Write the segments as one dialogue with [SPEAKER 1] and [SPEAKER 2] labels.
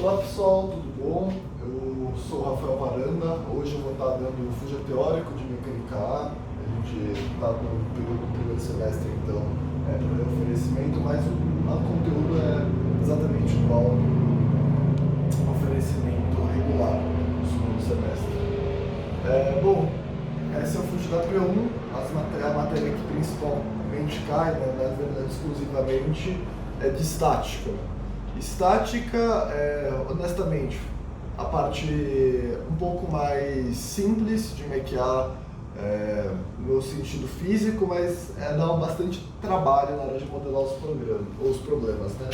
[SPEAKER 1] Olá pessoal, tudo bom? Eu sou o Rafael Varanda, hoje eu vou estar dando o Fuja Teórico de Mecânica A. A gente está no período do primeiro semestre, então é para oferecimento, mas o conteúdo é exatamente igual ao oferecimento regular do segundo semestre. Bom, esse é o Fuja da P1, a matéria que principalmente cai, né, na verdade exclusivamente, é de estática. Estática, honestamente, a parte um pouco mais simples de maquiar no sentido físico, mas dá bastante trabalho na hora de modelar os problemas, né?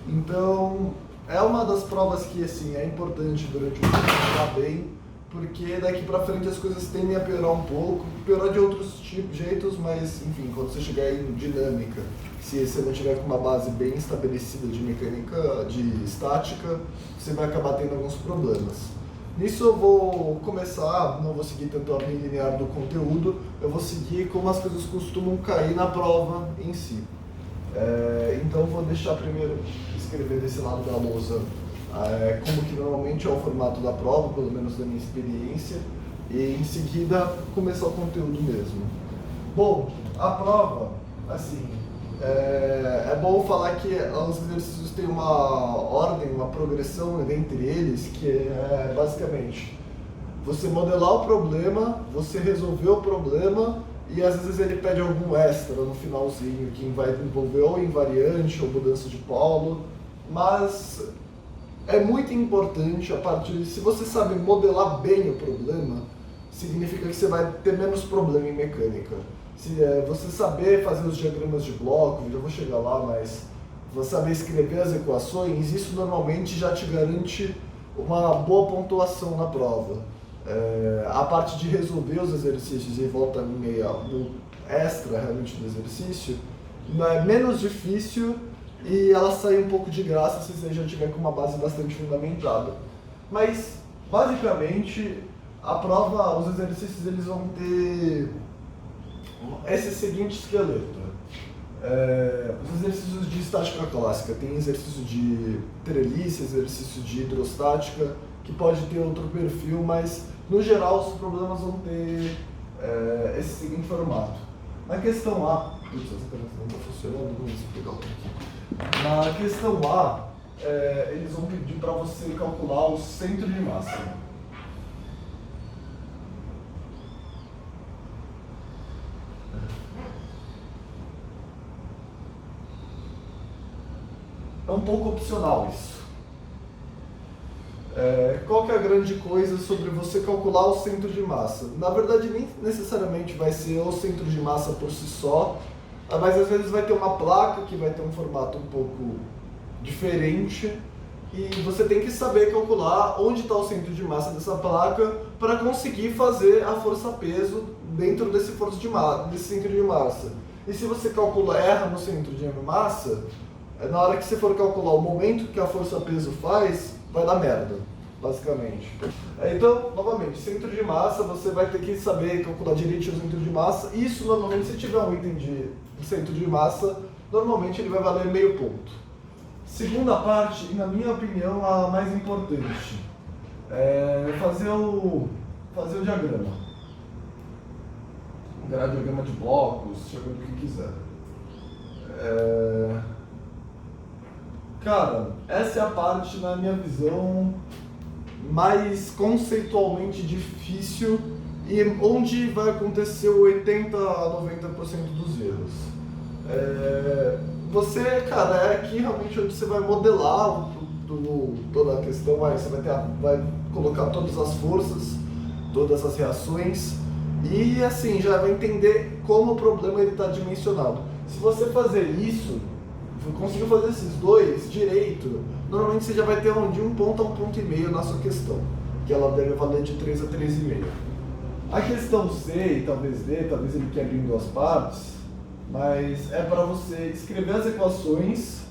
[SPEAKER 1] Então, é uma das provas que assim, é importante durante o curso modelar bem, porque daqui pra frente as coisas tendem a piorar um pouco, piorar de outros jeitos, mas enfim, quando você chegar em dinâmica, se você não tiver com uma base bem estabelecida de mecânica, de estática, você vai acabar tendo alguns problemas. Nisso eu vou começar, não vou seguir tanto a ordem linear do conteúdo, eu vou seguir como as coisas costumam cair na prova em si. Então eu vou deixar primeiro escrever desse lado da lousa como que normalmente é o formato da prova, pelo menos da minha experiência, e em seguida começar o conteúdo mesmo. Bom, a prova, assim, é bom falar que os exercícios têm uma ordem, uma progressão entre eles, que é basicamente você modelar o problema, você resolver o problema, e às vezes ele pede algum extra no finalzinho, que vai envolver ou invariante ou mudança de polo, mas é muito importante a partir se você sabe modelar bem o problema, significa que você vai ter menos problema em mecânica. Se você saber fazer os diagramas de bloco, já vou chegar lá, mas você saber escrever as equações, isso normalmente já te garante uma boa pontuação na prova. A parte de resolver os exercícios e volta meia no extra realmente do exercício, é menos difícil e ela sai um pouco de graça se você já tiver com uma base bastante fundamentada. Mas, basicamente, a prova, os exercícios eles vão ter esse seguinte esqueleto. Os exercícios de estática clássica, tem exercício de trelice, exercício de hidrostática, que pode ter outro perfil, mas no geral os problemas vão ter esse seguinte formato. Na questão A, essa caneta não está funcionando, vamos pegar outra aqui. Na questão A, eles vão pedir para você calcular o centro de massa. É um pouco opcional isso. Qual que é a grande coisa sobre você calcular o centro de massa? Na verdade, nem necessariamente vai ser o centro de massa por si só, mas às vezes vai ter uma placa que vai ter um formato um pouco diferente e você tem que saber calcular onde está o centro de massa dessa placa para conseguir fazer a força-peso dentro desse centro de massa. E se você erra no centro de massa, na hora que você for calcular o momento que a força-peso faz, vai dar merda, basicamente. Então, novamente, centro de massa, você vai ter que saber calcular direitinho o centro de massa. Isso, normalmente, se tiver um item de centro de massa, normalmente ele vai valer meio ponto. Segunda parte, e na minha opinião, a mais importante, é fazer o diagrama. Diagrama de blocos, chama do que quiser. Cara, essa é a parte, na minha visão, mais conceitualmente difícil e onde vai acontecer 80 a 90% dos erros. Cara, é aqui realmente onde você vai modelar toda a questão, você vai colocar todas as forças, todas as reações e assim, já vai entender como o problema está dimensionado. Se você fazer isso, conseguiu fazer esses dois direito, normalmente você já vai ter de 1 ponto a 1,5 ponto na sua questão, que ela deve valer de 3 a 3,5. A questão C e talvez D, talvez ele quebre em duas partes, mas é para você escrever as equações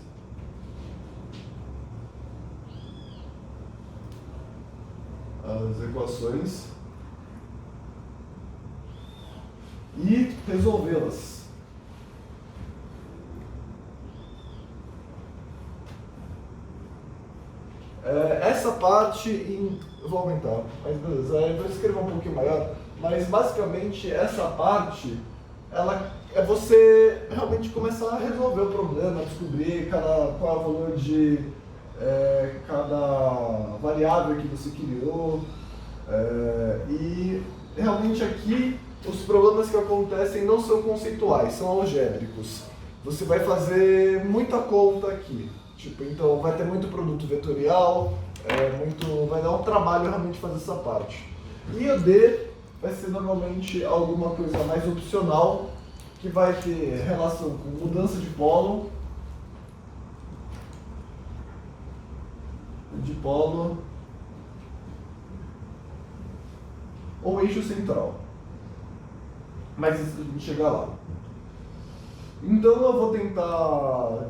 [SPEAKER 1] e resolvê-las. Essa parte, eu vou aumentar, mas beleza, eu vou escrever um pouquinho maior, mas basicamente essa parte, ela é você realmente começar a resolver o problema, descobrir qual é o valor de cada variável que você criou, e realmente aqui os problemas que acontecem não são conceituais, são algébricos. Você vai fazer muita conta aqui. Então vai ter muito produto vetorial, vai dar um trabalho realmente fazer essa parte. E o D vai ser normalmente alguma coisa mais opcional, que vai ter relação com mudança de polo, ou eixo central. Mas isso a gente chegar lá. Então eu vou tentar,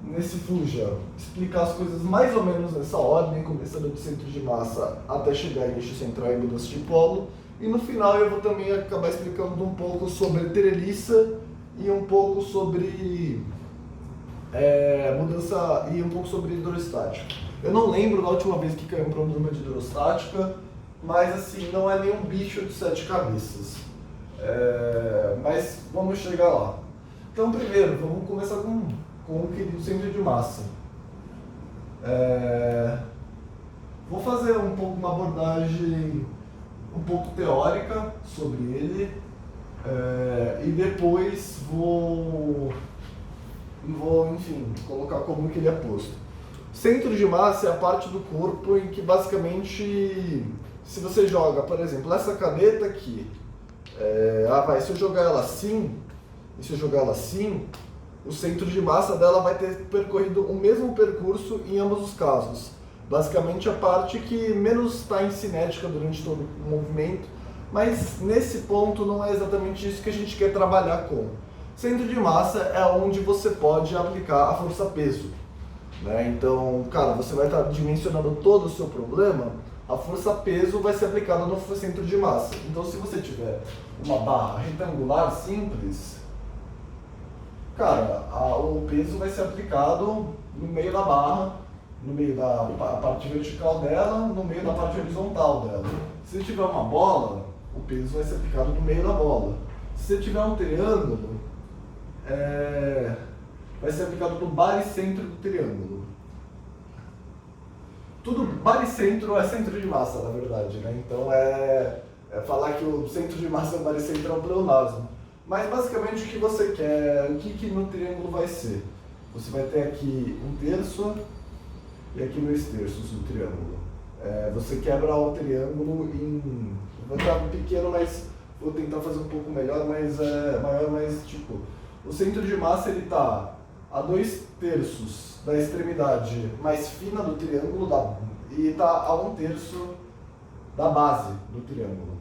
[SPEAKER 1] nesse Fuja, explicar as coisas mais ou menos nessa ordem, começando do centro de massa até chegar em eixo central e mudança de polo. E no final eu vou também acabar explicando um pouco sobre treliça e um pouco sobre mudança e um pouco sobre hidrostática. Eu não lembro da última vez que caiu um problema de hidrostática, mas assim, não é nenhum bicho de 7 cabeças. Mas vamos chegar lá. Então primeiro, vamos começar com o querido centro de massa. Vou fazer um pouco uma abordagem um pouco teórica sobre ele, e depois vou, enfim, colocar como que ele é posto. Centro de massa é a parte do corpo em que basicamente, se você joga, por exemplo, essa caneta aqui, se eu jogar ela assim, e se eu jogar ela assim, o centro de massa dela vai ter percorrido o mesmo percurso em ambos os casos. Basicamente a parte que menos está em cinética durante todo o movimento, mas nesse ponto não é exatamente isso que a gente quer trabalhar com. Centro de massa é onde você pode aplicar a força-peso, né? Então, cara, você vai estar dimensionando todo o seu problema, a força-peso vai ser aplicada no centro de massa. Então, se você tiver uma barra retangular simples, cara, o peso vai ser aplicado no meio da barra, no meio da parte vertical dela, no meio da parte horizontal dela. Se tiver uma bola, o peso vai ser aplicado no meio da bola. Se tiver um triângulo, vai ser aplicado no baricentro do triângulo. Tudo baricentro é centro de massa, na verdade, né? Então falar que o centro de massa é o baricentro é um pleonasmo. Mas basicamente o que você quer, o que no triângulo vai ser? Você vai ter aqui 1/3 e aqui 2/3 do triângulo. Você quebra o triângulo em... Vai estar pequeno, mas vou tentar fazer um pouco melhor, mas maior, mas tipo... O centro de massa ele está a 2/3 da extremidade mais fina do triângulo e está a 1/3 da base do triângulo.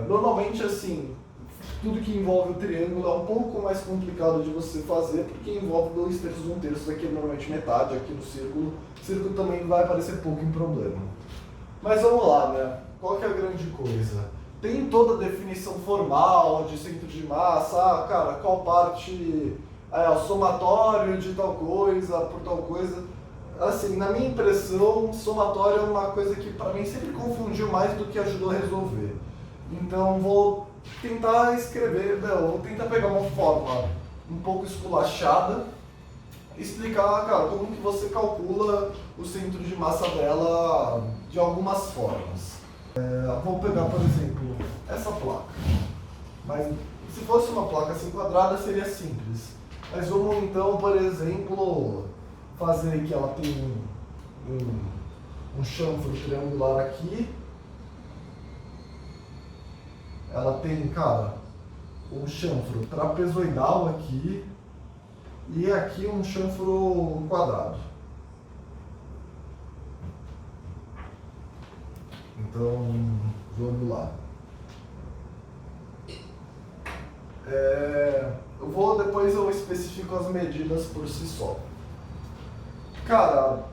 [SPEAKER 1] Normalmente assim, tudo que envolve o triângulo é um pouco mais complicado de você fazer, porque envolve 2/3, 1/3, aqui é normalmente metade, aqui no círculo. O círculo também vai aparecer pouco em problema. Mas vamos lá, né? Qual que é a grande coisa? Tem toda a definição formal de centro de massa, cara, qual parte o somatório de tal coisa por tal coisa. Assim, na minha impressão, somatório é uma coisa que para mim sempre confundiu mais do que ajudou a resolver. Então vou tentar vou tentar pegar uma forma um pouco esculachada, explicar, cara, como que você calcula o centro de massa dela de algumas formas. Vou pegar, por exemplo, essa placa. Mas se fosse uma placa assim quadrada seria simples. Mas vamos então, por exemplo, fazer que ela tem um chanfro triangular aqui. Ela tem, cara, um chanfro trapezoidal aqui e aqui um chanfro quadrado. Então, vamos lá. Depois eu especifico as medidas por si só. Cara,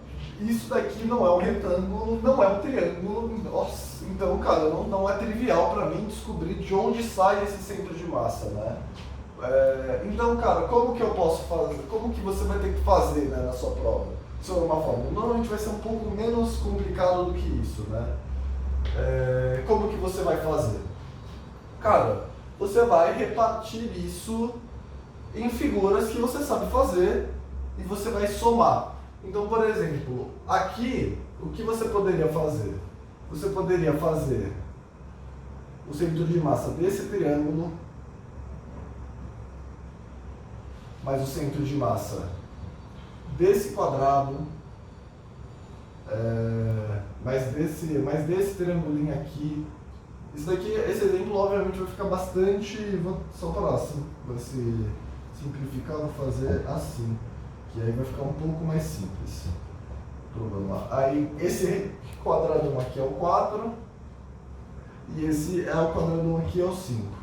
[SPEAKER 1] isso daqui não é um retângulo, não é um triângulo. Nossa, então, cara, não é trivial para mim descobrir de onde sai esse centro de massa, né? Então, cara, como que eu posso fazer? Como que você vai ter que fazer, né, na sua prova? sobre uma fórmula. Normalmente vai ser um pouco menos complicado do que isso, né? Como que você vai fazer? Cara, você vai repartir isso em figuras que você sabe fazer e você vai somar. Então, por exemplo, aqui, o que você poderia fazer? Você poderia fazer o centro de massa desse triângulo mais o centro de massa desse quadrado, mais desse triangulinho aqui. Isso daqui, esse exemplo obviamente vai ficar bastante, só para vai se simplificar, vou fazer assim, que aí vai ficar um pouco mais simples. Então vamos lá. Aí esse quadradão aqui é o 4 e esse é o quadradão aqui é o 5.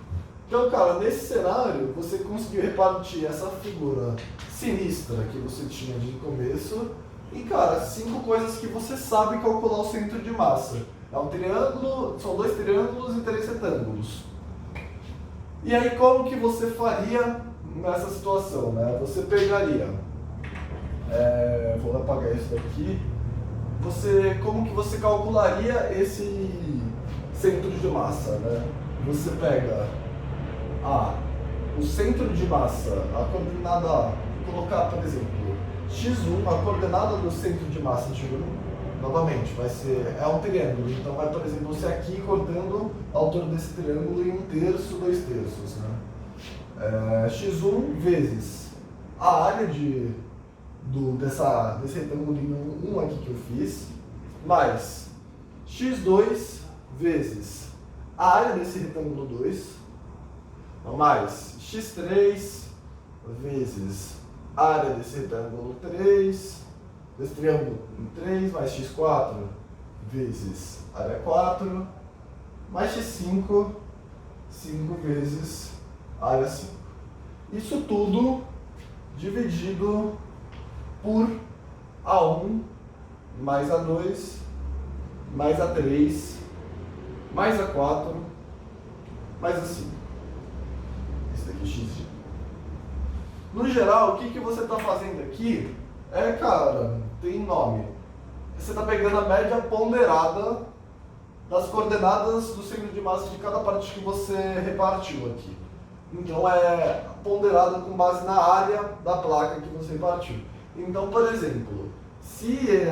[SPEAKER 1] Então, cara, nesse cenário, você conseguiu repartir essa figura sinistra que você tinha de começo em, cara, 5 coisas que você sabe calcular o centro de massa. É um triângulo, são 2 triângulos e 3 retângulos. E aí, como que você faria nessa situação, né? Você pegaria, vou apagar isso daqui, como que você calcularia esse centro de massa, né? Você pega o centro de massa, a coordenada, vou colocar, por exemplo, x1, a coordenada do centro de massa de 1, novamente, vai ser, é um triângulo, então vai, por exemplo, ser aqui cortando a altura desse triângulo em 1/3, 2/3, né? X1 vezes a área desse retângulo 1 aqui que eu fiz, mais x2 vezes a área desse retângulo 2, mais x3 vezes a área desse retângulo 3, desse triângulo 3, mais x4 vezes área 4, mais x5, 5 vezes área 5. Isso tudo dividido por A1 mais A2 mais A3 mais A4 mais A5. Esse daqui é x. No geral, o que você está fazendo aqui cara, tem nome. Você está pegando a média ponderada das coordenadas do centro de massa de cada parte que você repartiu aqui. Então é ponderada com base na área da placa que você repartiu. Então, por exemplo, se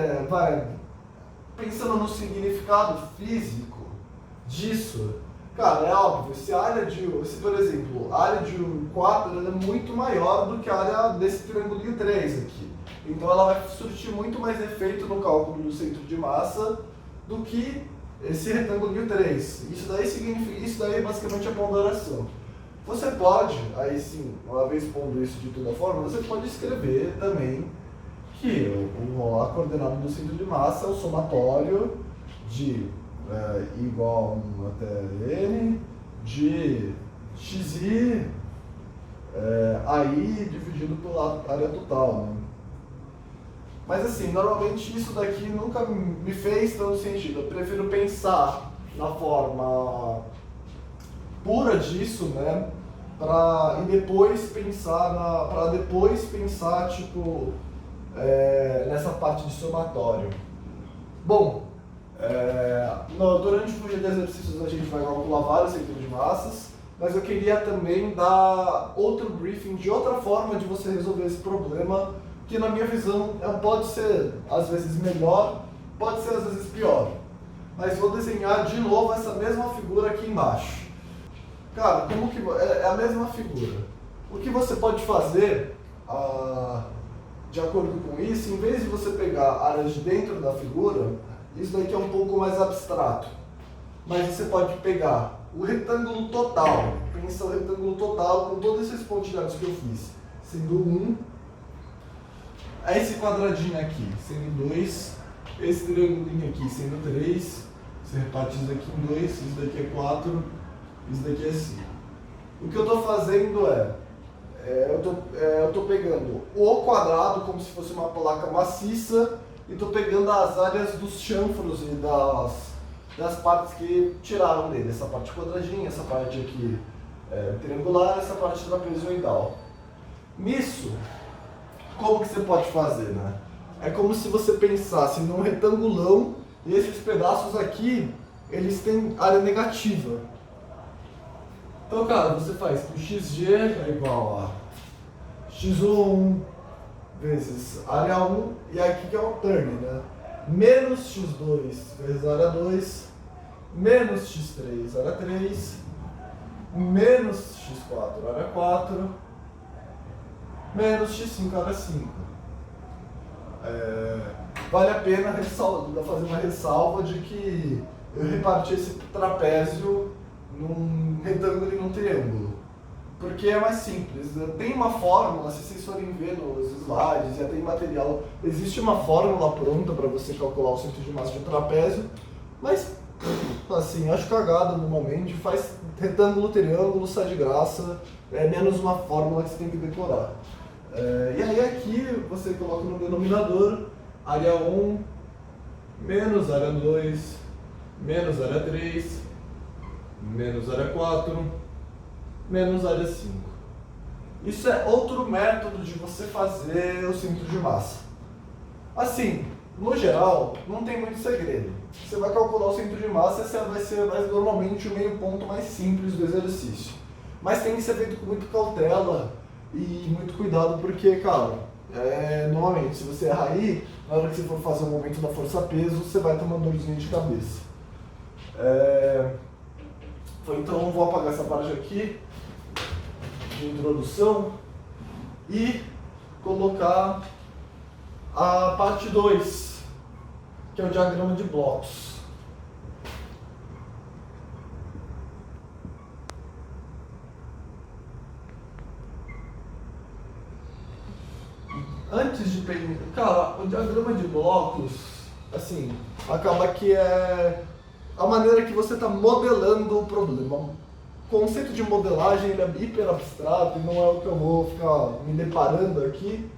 [SPEAKER 1] pensando no significado físico disso, cara, é óbvio, se por exemplo, a área de um 4 ela é muito maior do que a área desse triângulo 3 aqui. Então ela vai surtir muito mais efeito no cálculo do centro de massa do que esse retângulo 3. Isso daí é basicamente a ponderação. Você pode, aí sim, uma vez pondo isso de toda forma, você pode escrever também que a coordenada do centro de massa é o somatório de igual a 1 até n de xi aí dividido pela área total, né? Mas assim, normalmente isso daqui nunca me fez tanto sentido. Eu prefiro pensar na forma pura disso, né? E depois pensar tipo nessa parte de somatório. Bom, durante o dia de exercícios a gente vai calcular vários centros de massas, mas eu queria também dar outro briefing de outra forma de você resolver esse problema, que na minha visão pode ser às vezes melhor, pode ser às vezes pior. Mas vou desenhar de novo essa mesma figura aqui embaixo. Cara, como que é a mesma figura? O que você pode fazer, de acordo com isso, em vez de você pegar áreas de dentro da figura, isso daqui é um pouco mais abstrato. Mas você pode pegar o retângulo total, pensa o retângulo total com todos esses pontilhados que eu fiz, sendo 1, esse quadradinho aqui sendo 2, esse triângulo aqui sendo 3, você reparte isso daqui em 2, isso daqui é 4, isso daqui é 5. O que eu estou fazendo eu estou pegando o quadrado como se fosse uma placa maciça e estou pegando as áreas dos chanfros e das partes que tiraram dele. Essa parte quadradinha, essa parte aqui triangular, essa parte trapezoidal. Nisso, como que você pode fazer, né? é como se você pensasse num retangulão e esses pedaços aqui, eles têm área negativa. Então, cara, você faz que o xg é igual a x1 vezes área 1, e aqui que é o turn, né? Menos x2 vezes área 2, menos x3 área 3, menos x4 área 4, menos x5 área 5. Vale a pena fazer uma ressalva de que eu reparti esse trapézio num retângulo e num triângulo, porque é mais simples. Tem uma fórmula, se vocês forem ver nos slides, já tem material, existe uma fórmula pronta para você calcular o centro de massa de um trapézio, mas assim, acho cagada normalmente, faz retângulo, triângulo, sai de graça, é menos uma fórmula que você tem que decorar. E aí aqui você coloca no denominador área 1 menos área 2 menos área 3 menos área 4 menos área 5. Isso é outro método de você fazer o centro de massa. Assim, no geral, não tem muito segredo. Você vai calcular o centro de massa e vai ser normalmente o meio ponto mais simples do exercício. Mas tem que ser feito com muita cautela e muito cuidado, porque, cara, normalmente, se você errar aí, na hora que você for fazer o momento da força-peso, você vai tomar dorzinha de cabeça. Então, vou apagar essa parte aqui de introdução e colocar a parte 2, que é o diagrama de blocos. Antes de pegar, cara, o diagrama de blocos, assim, acaba que é a maneira que você está modelando o problema. O conceito de modelagem ele é hiper abstrato e não é o que eu vou ficar me deparando aqui,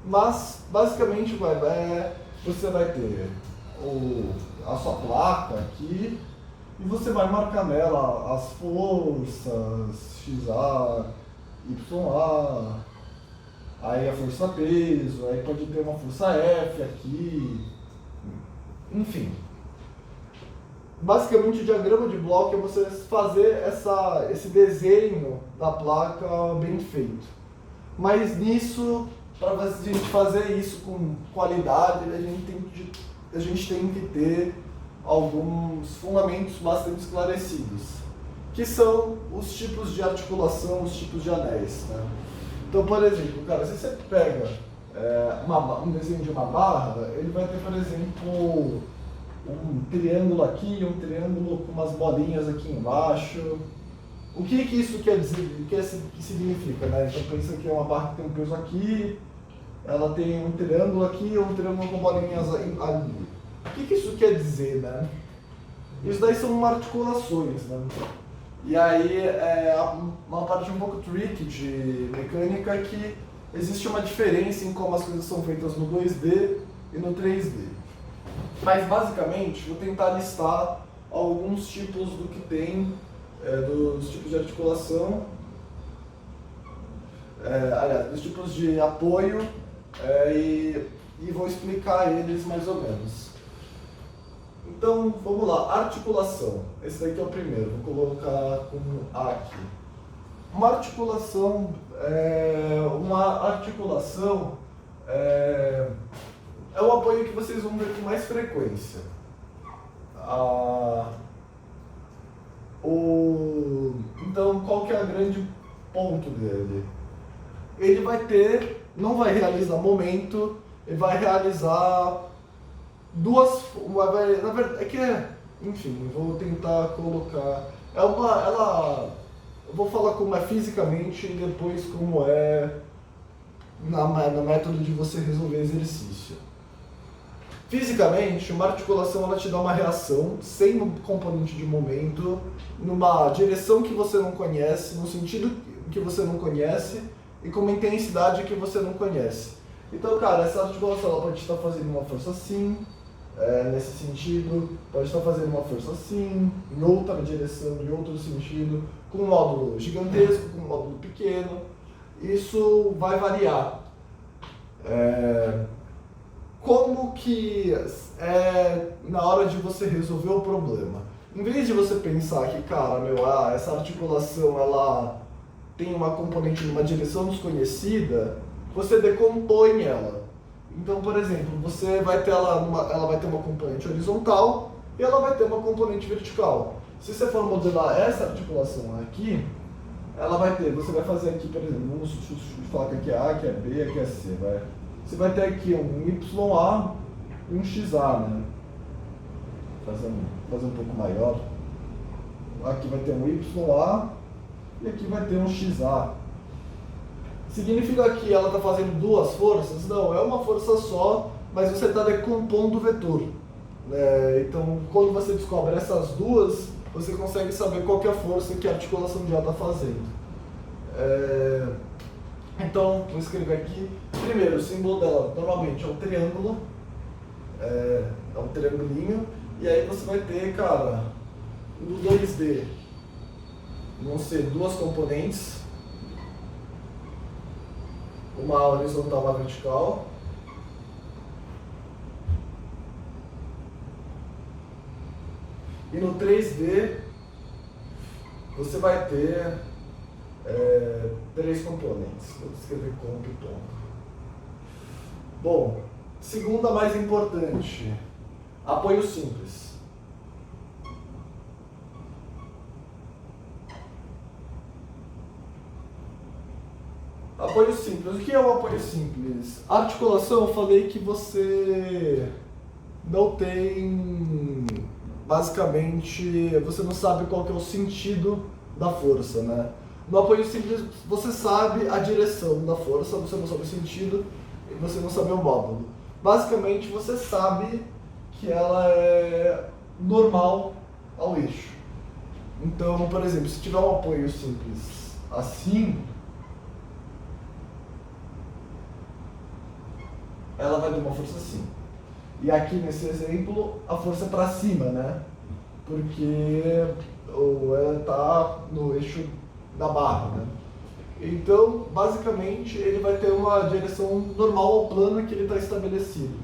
[SPEAKER 1] mas basicamente você vai ter a sua placa aqui e você vai marcar nela as forças XA, YA, aí a força peso, aí pode ter uma força F aqui, enfim. Basicamente o diagrama de bloco é você fazer esse desenho da placa bem feito. Mas nisso, para a gente fazer isso com qualidade, a gente tem que ter alguns fundamentos bastante esclarecidos, que são os tipos de articulação, os tipos de anéis, né? Então, por exemplo, cara, se você pega um desenho de uma barra, ele vai ter, por exemplo, um triângulo aqui e um triângulo com umas bolinhas aqui embaixo. O que isso quer dizer? O que significa, né? Então pensa que é uma barra que tem um peso aqui, ela tem um triângulo aqui e um triângulo com bolinhas ali. O que isso quer dizer, né? Isso daí são articulações, né? E aí uma parte um pouco tricky de mecânica é que existe uma diferença em como as coisas são feitas no 2D e no 3D. Mas basicamente, vou tentar listar alguns tipos do que tem, dos tipos de articulação, aliás, dos tipos de apoio, e vou explicar eles mais ou menos. Então, vamos lá, articulação. Esse daqui é o primeiro, vou colocar com A aqui. Uma articulação é o apoio que vocês vão ver com mais frequência. Então, qual que é o grande ponto dele? Ele não vai realizar momento, ele vai realizar na verdade, enfim, vou tentar colocar, eu vou falar como é fisicamente e depois como é no método de você resolver exercício. Fisicamente, uma articulação ela te dá uma reação sem um componente de momento, numa direção que você não conhece, no sentido que você não conhece e com uma intensidade que você não conhece. Então, cara, essa articulação ela pode estar fazendo uma força assim, nesse sentido, pode estar fazendo uma força assim, em outra direção, em outro sentido, com um módulo gigantesco, com um módulo pequeno. Isso vai variar. como que é na hora de você resolver o problema? Em vez de você pensar que, cara, essa articulação ela tem uma componente numa direção desconhecida, você decompõe ela. Então, por exemplo, você vai ter ela vai ter uma componente horizontal e ela vai ter uma componente vertical. Se você for modelar essa articulação aqui, você vai fazer aqui, por exemplo, vamos falar que aqui é A, aqui é B, aqui é C, vai. Você vai ter aqui um YA e um XA, né? Fazer um pouco maior. Aqui vai ter um YA e aqui vai ter um XA. Significa que ela está fazendo duas forças? Não, é uma força só, mas você está decompondo o vetor. Então, quando você descobre essas duas, você consegue saber qual que é a força que a articulação de A está fazendo. Então, vou escrever aqui. Primeiro, o símbolo dela normalmente é um triângulo, é um triangulinho, e aí você vai ter, cara, no 2D vão ser duas componentes, uma horizontal e uma vertical. E no 3D você vai ter três componentes. Vou escrever comp e tom. Bom, segunda mais importante, apoio simples. Apoio simples. O que é um apoio simples? A articulação, eu falei que você não tem, basicamente, você não sabe qual que é o sentido da força, né? No apoio simples, você sabe a direção da força, você não sabe o sentido e você não sabe o módulo. Basicamente, você sabe que ela é normal ao eixo. Então, por exemplo, se tiver um apoio simples assim, ela vai ter uma força assim. E aqui nesse exemplo, a força é para cima, né? Porque ela está no eixo da barra, né? Então, basicamente, ele vai ter uma direção normal ao plano que ele está estabelecido.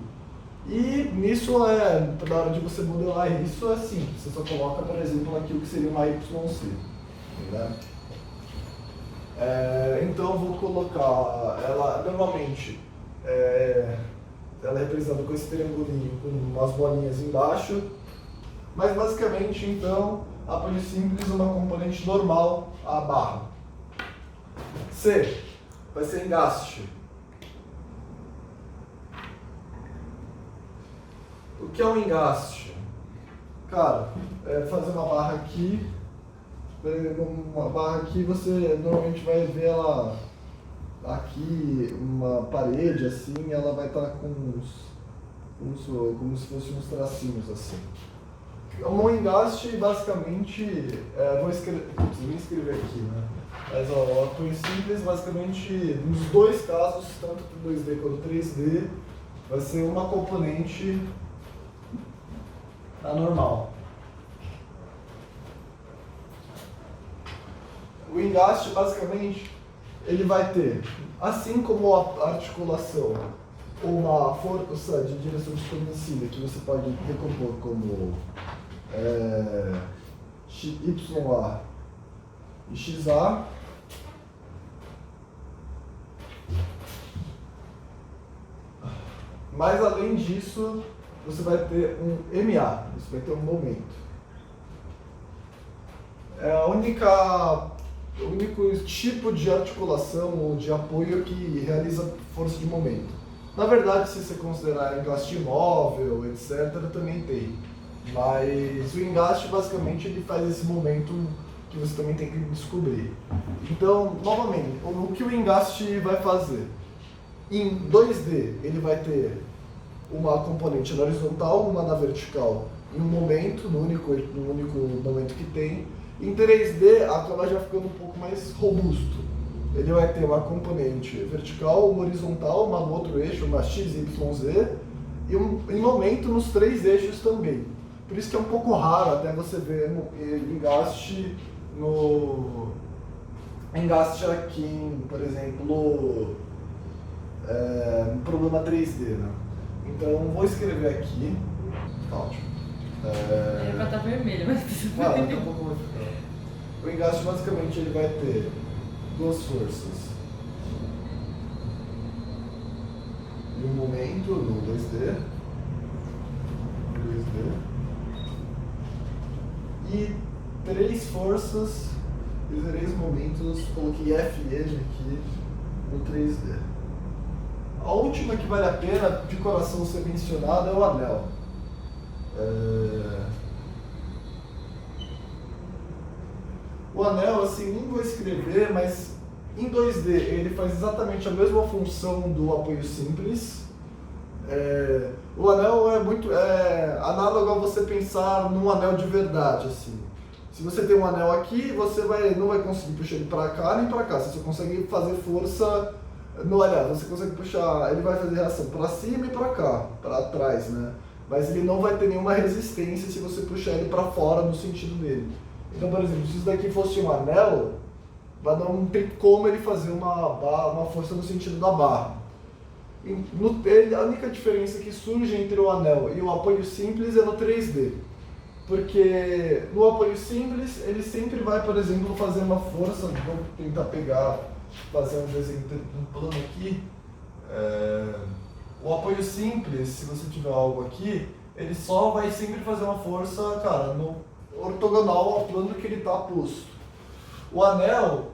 [SPEAKER 1] E nisso, na hora de você modelar isso, é simples. Você só coloca, por exemplo, aqui o que seria uma YC. Né? Então, eu vou colocar ela, normalmente, ela é representada com esse triangulinho, com umas bolinhas embaixo. Mas, basicamente, então, apoio simples, uma componente normal à barra. C vai ser engaste. O que é um engaste? Cara, fazer uma barra aqui. Uma barra aqui você normalmente vai ver ela aqui, uma parede assim, ela vai estar com como se fossem uns tracinhos assim. Um engaste, basicamente, vou escrever aqui, né? Mas o apoio simples, basicamente, nos dois casos, tanto para 2D quanto 3D, vai ser uma componente anormal. O engaste, basicamente, ele vai ter, assim como a articulação, uma força de direção desconhecida, que você pode decompor como YA e XA. Mas além disso, você vai ter um MA, você vai ter um momento. O único tipo de articulação ou de apoio que realiza força de momento. Na verdade, se você considerar engaste imóvel, etc., também tem. Mas o engaste, basicamente, ele faz esse momento que você também tem que descobrir. Então, novamente, o que o engaste vai fazer? Em 2D, ele vai ter uma componente na horizontal, uma na vertical, em um momento, no único momento que tem. Em 3D, acaba já ficando um pouco mais robusto. Ele vai ter uma componente vertical, uma horizontal, uma no outro eixo, uma X, Y, Z, e em momento nos três eixos também. Por isso que é um pouco raro até você ver engaste aqui, por exemplo, no problema 3D, né? Então vou escrever aqui. Tá ótimo.
[SPEAKER 2] Era pra estar vermelho, mas
[SPEAKER 1] daqui a pouco vai ficar. O engaste basicamente ele vai ter duas forças e um momento no 2D. E três forças e três momentos, coloquei FN aqui no 3D. A última que vale a pena de coração ser mencionada é o anel. O anel, assim, nem vou escrever, mas em 2D ele faz exatamente a mesma função do apoio simples. O anel é muito análogo a você pensar num anel de verdade, assim. Se você tem um anel aqui, você não vai conseguir puxar ele para cá nem para cá, você só consegue fazer força no anel, você consegue puxar, ele vai fazer reação para cima e para cá, para trás, né? Mas ele não vai ter nenhuma resistência se você puxar ele para fora no sentido dele. Então, por exemplo, se isso daqui fosse um anel, não tem como ele fazer uma força no sentido da barra. A única diferença que surge entre o anel e o apoio simples é no 3D. Porque no apoio simples, ele sempre vai, por exemplo, fazer uma força. Vou tentar fazer um desenho um plano aqui. O apoio simples, se você tiver algo aqui, ele só vai sempre fazer uma força, cara, no ortogonal ao plano que ele está posto. O anel,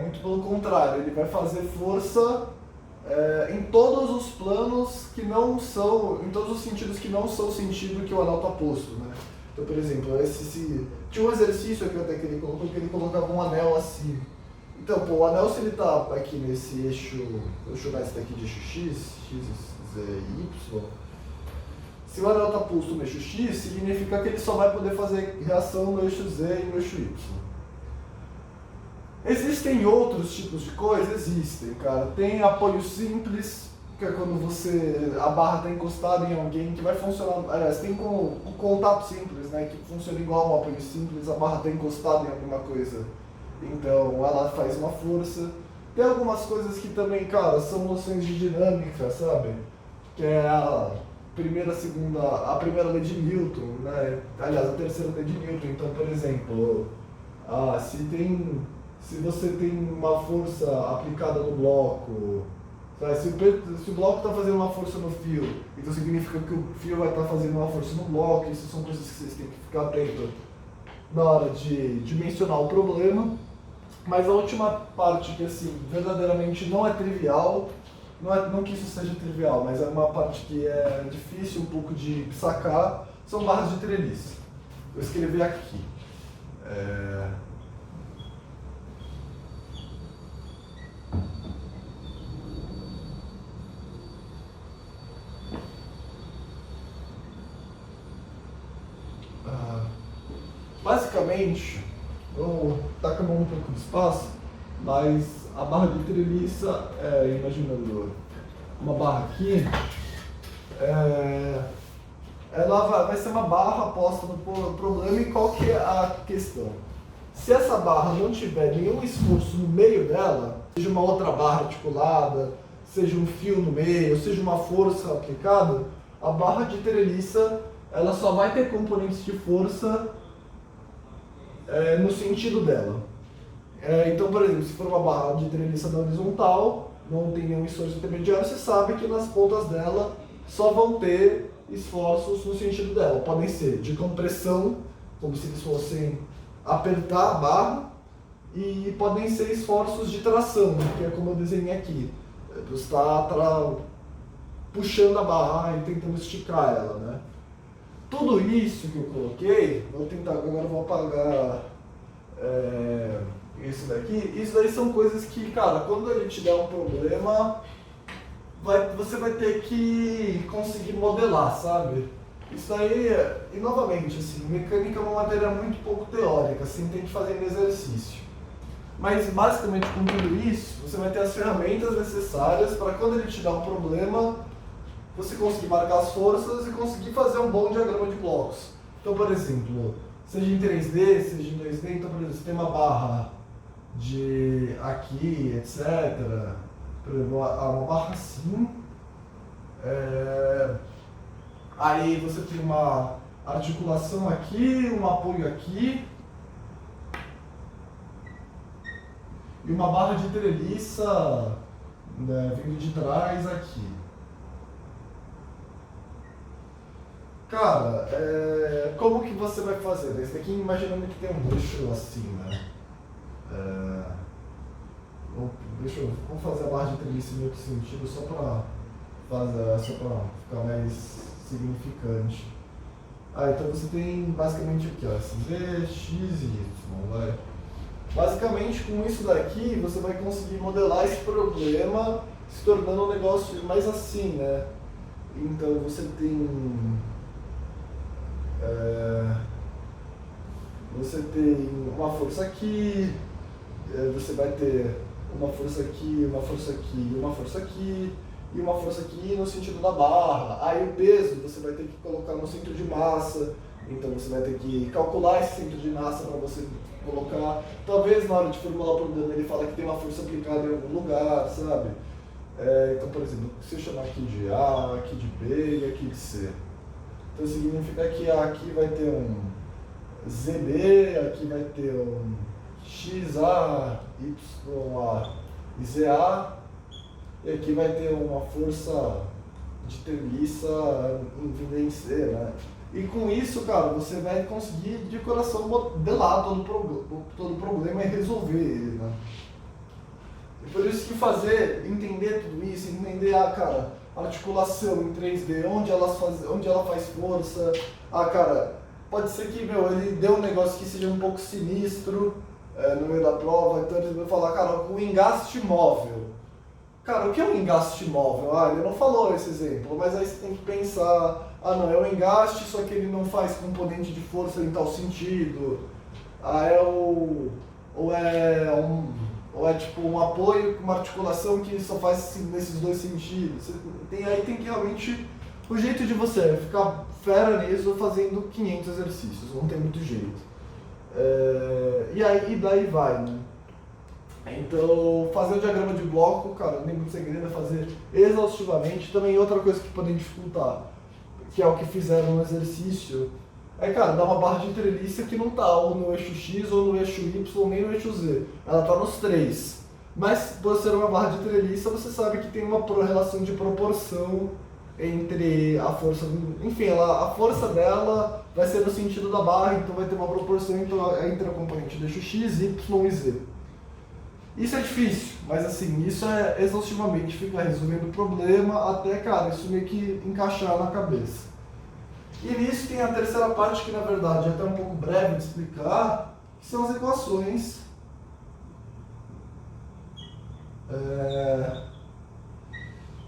[SPEAKER 1] muito pelo contrário, ele vai fazer força em todos os planos que não são, em todos os sentidos que não são o sentido que o anel está posto, né? Então, por exemplo, tinha um exercício aqui até que ele colocou, que ele colocava um anel assim. Então, o anel, se ele está aqui nesse eixo, vou chamar esse daqui de eixo X, Z e Y, se o anel está posto no eixo X, significa que ele só vai poder fazer reação no eixo Z e no eixo Y. Existem outros tipos de coisa? Existem, cara. Tem apoio simples, que é quando a barra está encostada em alguém, que vai funcionar. Aliás, tem o contato simples, né? Que funciona igual um apoio simples, a barra está encostada em alguma coisa. Então ela faz uma força. Tem algumas coisas que também, cara, são noções de dinâmica, sabe? Que é a primeira lei de Newton, né? Aliás, a terceira lei de Newton. Então, por exemplo, se você tem uma força aplicada no bloco, sabe? Se o bloco está fazendo uma força no fio, então significa que o fio vai estar fazendo uma força no bloco. Isso são coisas que vocês têm que ficar atento na hora de dimensionar o problema. Mas a última parte que, assim, verdadeiramente não é trivial, não que isso seja trivial, mas é uma parte que é difícil um pouco de sacar, são barras de treliça. Eu escrevi aqui. Basicamente, eu estou acabando um pouco de espaço, mas a barra de treliça, imaginando uma barra aqui, ela vai ser uma barra posta no problema. E qual que é a questão? Se essa barra não tiver nenhum esforço no meio dela, seja uma outra barra articulada, seja um fio no meio, seja uma força aplicada, a barra de treliça ela só vai ter componentes de força no sentido dela. Então, por exemplo, se for uma barra de treliça na horizontal, não tem nenhum esforço intermediário, você sabe que nas pontas dela só vão ter esforços no sentido dela. Podem ser de compressão, como se eles fossem apertar a barra, e podem ser esforços de tração, que é como eu desenhei aqui. Você está puxando a barra e tentando esticar ela, né? Tudo isso que eu coloquei, agora vou apagar isso daqui. Isso daí são coisas que, cara, quando ele te der um problema, você vai ter que conseguir modelar, sabe? Isso daí, e novamente, assim, mecânica é uma matéria muito pouco teórica, assim, tem que fazer exercício. Mas basicamente com tudo isso, você vai ter as ferramentas necessárias para quando ele te der um problema, você conseguir marcar as forças e conseguir fazer um bom diagrama de blocos. Então, por exemplo, seja em 3D, seja em 2D, então, por exemplo, você tem uma barra de aqui, etc. Por exemplo, uma barra assim, Aí você tem uma articulação aqui, um apoio aqui e uma barra de treliça, né, vindo de trás aqui. Cara, como que você vai fazer? Esse daqui imaginando que tem um eixo assim, né? Vamos fazer a barra de treliça em outro sentido só para ficar mais significante. Então você tem basicamente aqui, ó, Z, X e Y, vai. Basicamente com isso daqui você vai conseguir modelar esse problema se tornando um negócio mais assim, né? Então você tem uma força aqui, você vai ter uma força aqui, uma força aqui, uma força aqui e uma força aqui no sentido da barra. Aí o peso você vai ter que colocar no centro de massa, então você vai ter que calcular esse centro de massa para você colocar. Talvez na hora de formular o problema ele fala que tem uma força aplicada em algum lugar, sabe? Então, por exemplo, se eu chamar aqui de A, aqui de B e aqui de C. Então significa que aqui vai ter um ZB, aqui vai ter um XA, YA e ZA, e aqui vai ter uma força de treliça vinda em C, né? E com isso, cara, você vai conseguir de coração modelar todo o problema e resolver ele, né? E por isso que entender tudo isso, entender cara, articulação em 3D, onde ela faz força. Cara, pode ser que, ele deu um negócio que seja um pouco sinistro no meio da prova, então ele vai falar, cara, o engaste móvel. Cara, o que é um engaste móvel? Ele não falou esse exemplo, mas aí você tem que pensar, não, é um engaste, só que ele não faz componente de força em tal sentido. Ou é tipo um apoio com uma articulação que só faz nesses dois sentidos. Aí tem que realmente... O jeito de você ficar fera nisso fazendo 500 exercícios, não tem muito jeito. E daí vai, né? Então, fazer o diagrama de bloco, cara, não tem muito segredo, é fazer exaustivamente. Também outra coisa que pode dificultar, que é o que fizeram no exercício, cara, dar uma barra de treliça que não tá ou no eixo X, ou no eixo Y, nem no eixo Z. Ela tá nos três. Mas, por ser uma barra de treliça, você sabe que tem uma relação de proporção entre a força... Enfim, a força dela vai ser no sentido da barra, então vai ter uma proporção entre a componente do eixo X, Y e Z. Isso é difícil, mas assim, isso é exaustivamente ficar resolvendo o problema até, cara, isso meio que encaixar na cabeça. E nisso tem a terceira parte que, na verdade, é até um pouco breve de explicar, que são as equações.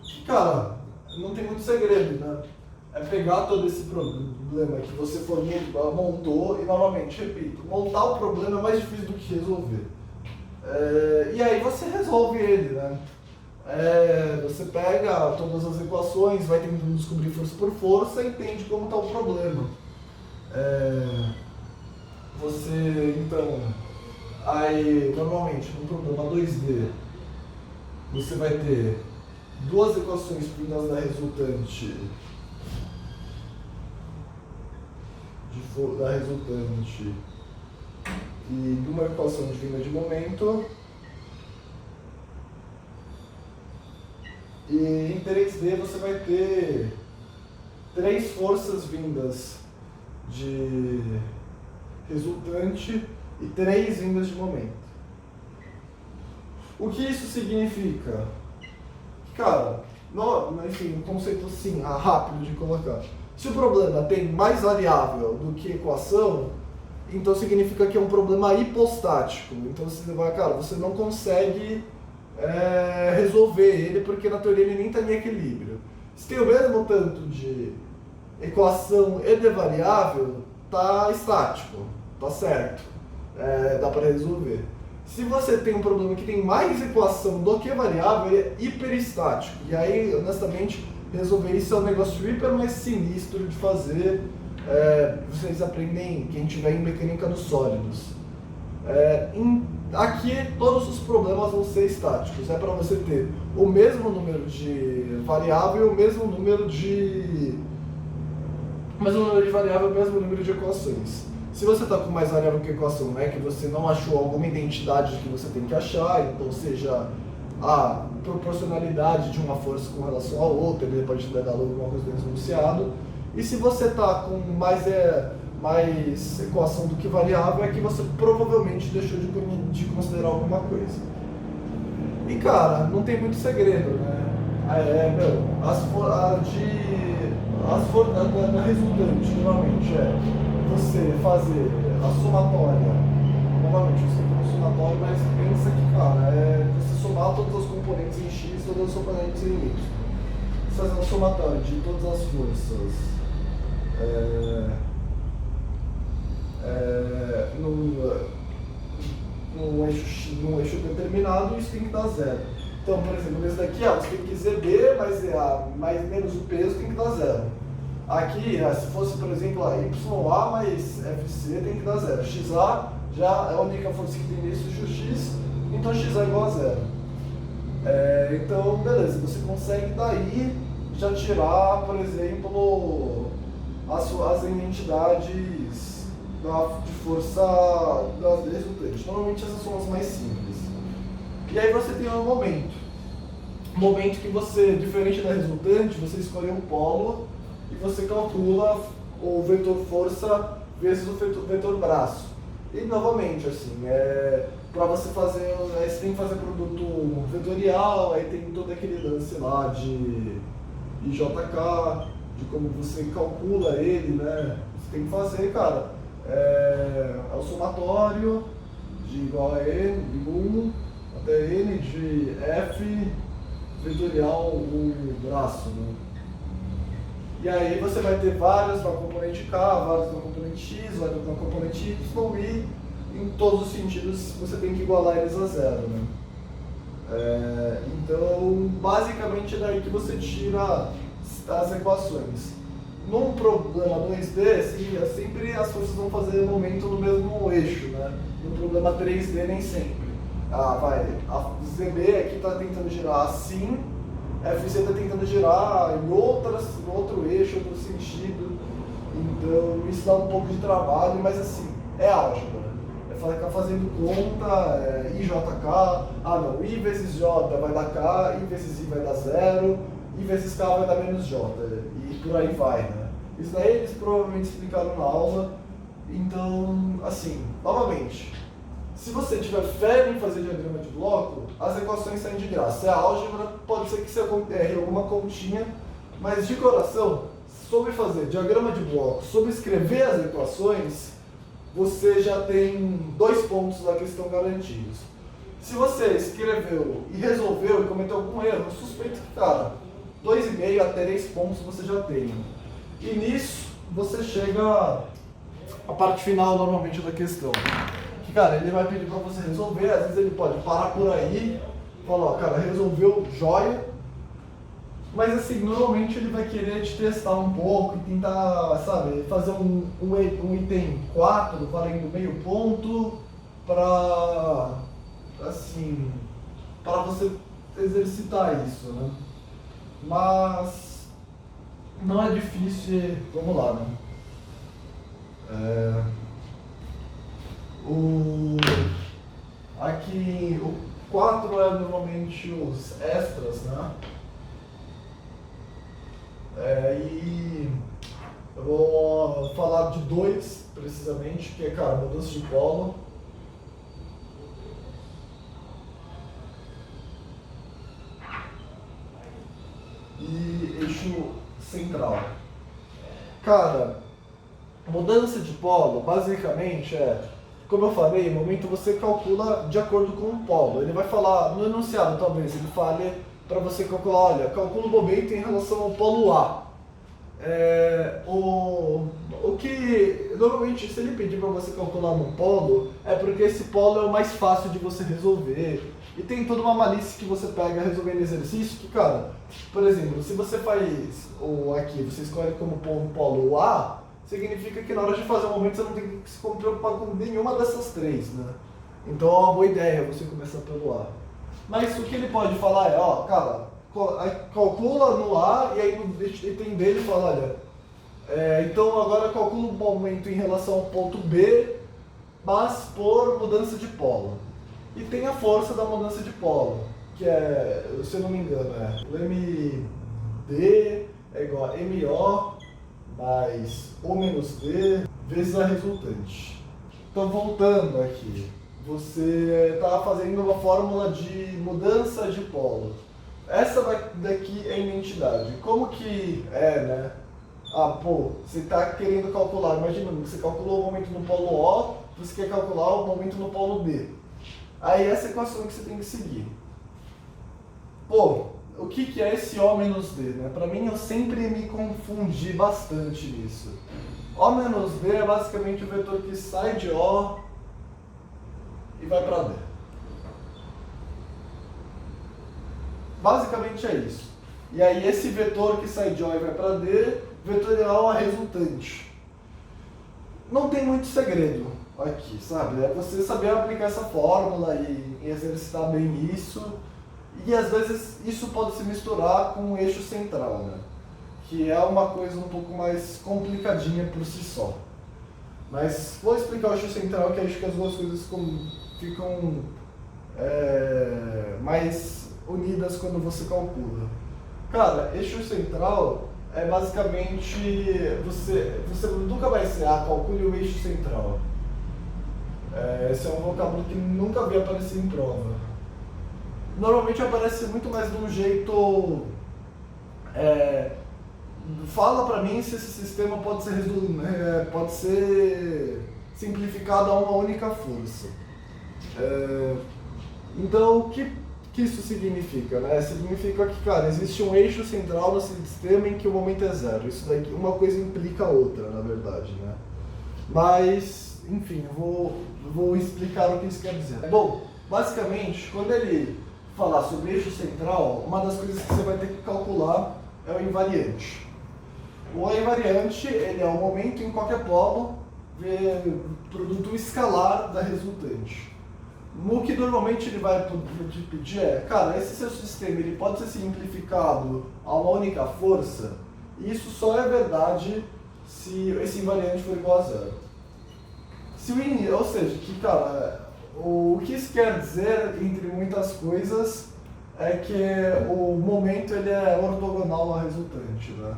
[SPEAKER 1] Que, cara, não tem muito segredo, né? É pegar todo esse problema que você montou e, novamente, repito, montar o problema é mais difícil do que resolver. E aí você resolve ele, né? Você pega todas as equações, vai tentando descobrir força por força e entende como está o problema. Então, aí normalmente no problema 2D, você vai ter duas equações vindas da resultante e uma equação de vinda de momento. E em 3D você vai ter três forças vindas de resultante e três vindas de momento. O que isso significa? Cara, enfim, um conceito assim, rápido de colocar. Se o problema tem mais variável do que equação, então significa que é um problema hipostático. Então você não consegue resolver ele porque na teoria ele nem está em equilíbrio. Se tem o mesmo tanto de equação e de variável, tá estático, tá certo, dá para resolver. Se você tem um problema que tem mais equação do que variável, ele é hiperestático. E aí, honestamente, resolver isso é um negócio hiper mais sinistro de fazer. Vocês aprendem, quem tiver em mecânica dos sólidos. Aqui todos os problemas vão ser estáticos, é para você ter o mesmo número de variável, o mesmo número de variável, o mesmo número de equações. Se você está com mais variável que equação, né, que você não achou alguma identidade que você tem que achar, então seja a proporcionalidade de uma força com relação a outra, ele pode dar alguma coisa dentro do enunciado. E se você está com mais equação do que variável, é que você provavelmente deixou de considerar alguma coisa. E cara, não tem muito segredo, né? Na resultante, normalmente, você fazer a somatória. Novamente, você tem um somatório, mas pensa que, cara, você somar todas as componentes em x, todas as componentes em y. Você fazer uma somatória de todas as forças num eixo determinado, isso tem que dar zero. Então, por exemplo, nesse daqui, você tem que ZB mais menos o peso tem que dar zero. Aqui, se fosse, por exemplo, YA mais FC tem que dar zero. XA já é a única força que tem nesse eixo X, então X é igual a zero. Então, beleza, você consegue daí já tirar, por exemplo, as identidades de força das resultantes. Normalmente essas são as mais simples. E aí você tem um momento que você, diferente da resultante, você escolhe um polo e você calcula o vetor força vezes o vetor braço. E novamente, assim, para você fazer, você tem que fazer produto vetorial, aí tem todo aquele lance lá de IJK, de como você calcula ele, né? Você tem que fazer, cara, o somatório de igual a n, de 1 até n de f vetorial o braço, né? E aí você vai ter vários na componente k, vários na componente x, vários na componente y, e em todos os sentidos você tem que igualar eles a zero, né? Então, basicamente é daí que você tira as equações. Num problema 2D, sempre as forças vão fazer momento no mesmo eixo, né? No problema 3D, nem sempre. A ZB aqui está tentando girar assim, a FC está tentando girar em outro eixo, outro sentido. Então, isso dá um pouco de trabalho, mas assim, é álgebra. Ficar fazendo conta, IJK, I vezes J vai dar K, I vezes I vai dar zero, I vezes K vai dar menos J, e por aí vai, né? Isso daí eles provavelmente explicaram na aula. Então, assim, novamente, se você tiver fé em fazer diagrama de bloco, as equações saem de graça. É álgebra, pode ser que você erre alguma continha, mas de coração, sobre fazer diagrama de bloco, sobre escrever as equações, você já tem 2 pontos da questão garantidos. Se você escreveu e resolveu e cometeu algum erro, eu suspeito que, cara, 2,5 a 3 pontos você já tem. E nisso, você chega à parte final, normalmente, da questão. Que, cara, ele vai pedir para você resolver, às vezes ele pode parar por aí, falar, ó, cara, resolveu, joia. Mas assim, normalmente ele vai querer te testar um pouco e tentar, sabe, fazer um item 4 valendo meio ponto para, assim, para você exercitar isso, né? Mas não é difícil, vamos lá, né? Aqui o 4 é normalmente os extras, né? E eu vou falar de 2 precisamente, que é, cara, mudança de polo. E eixo central. Cara, mudança de polo basicamente como eu falei, no momento você calcula de acordo com o polo. Ele vai falar, no enunciado talvez, ele fale para você calcular, olha, calcula o momento em relação ao polo A. O que, normalmente, se ele pedir para você calcular um polo, é porque esse polo é o mais fácil de você resolver. E tem toda uma malícia que você pega resolvendo exercício, que, cara, por exemplo, se você faz, aqui, você escolhe como polo A, significa que na hora de fazer o momento você não tem que se preocupar com nenhuma dessas 3, né? Então é uma boa ideia você começar pelo A. Mas o que ele pode falar é, ó, cara, calcula no A e aí no item B ele fala, olha, então agora calcula o momento em relação ao ponto B, mas por mudança de polo. E tem a força da mudança de polo, que é, se eu não me engano, o MD é igual a MO mais O menos D vezes a resultante. Então voltando aqui, você está fazendo uma fórmula de mudança de polo. Essa daqui é a identidade. Como que é, né? Ah, pô, você está querendo calcular, imagina, você calculou o momento no polo O, você quer calcular o momento no polo B. Aí essa é a equação que você tem que seguir. Pô, o que é esse O menos D, né? Pra mim, eu sempre me confundi bastante nisso. O menos D é basicamente o vetor que sai de O e vai para D. Basicamente é isso. E aí esse vetor que sai de O e vai para D, vetorial a resultante. Não tem muito segredo aqui, sabe? É você saber aplicar essa fórmula e exercitar bem isso. E às vezes isso pode se misturar com o eixo central, né? Que é uma coisa um pouco mais complicadinha por si só. Mas vou explicar o eixo central, que acho que as duas coisas ficam mais unidas quando você calcula. Cara, eixo central é basicamente, você nunca vai ser, calcule o eixo central. Esse é um vocábulo que nunca vi aparecer em prova. Normalmente aparece muito mais de um jeito, fala pra mim se esse sistema pode ser simplificado a uma única força. Então, o que isso significa, né? Significa que, cara, existe um eixo central no sistema em que o momento é zero. Isso daqui, uma coisa implica a outra, na verdade, né? Mas, enfim, eu vou explicar o que isso quer dizer. Bom, basicamente, quando ele falar sobre eixo central, uma das coisas que você vai ter que calcular é o invariante. O invariante, ele é o momento em qualquer polo produto escalar da resultante. O que normalmente ele vai te pedir é, cara, esse seu sistema ele pode ser simplificado a uma única força, e isso só é verdade se esse invariante for igual a zero. Ou seja, que, cara, o que isso quer dizer, entre muitas coisas, é que o momento ele é ortogonal à resultante, né?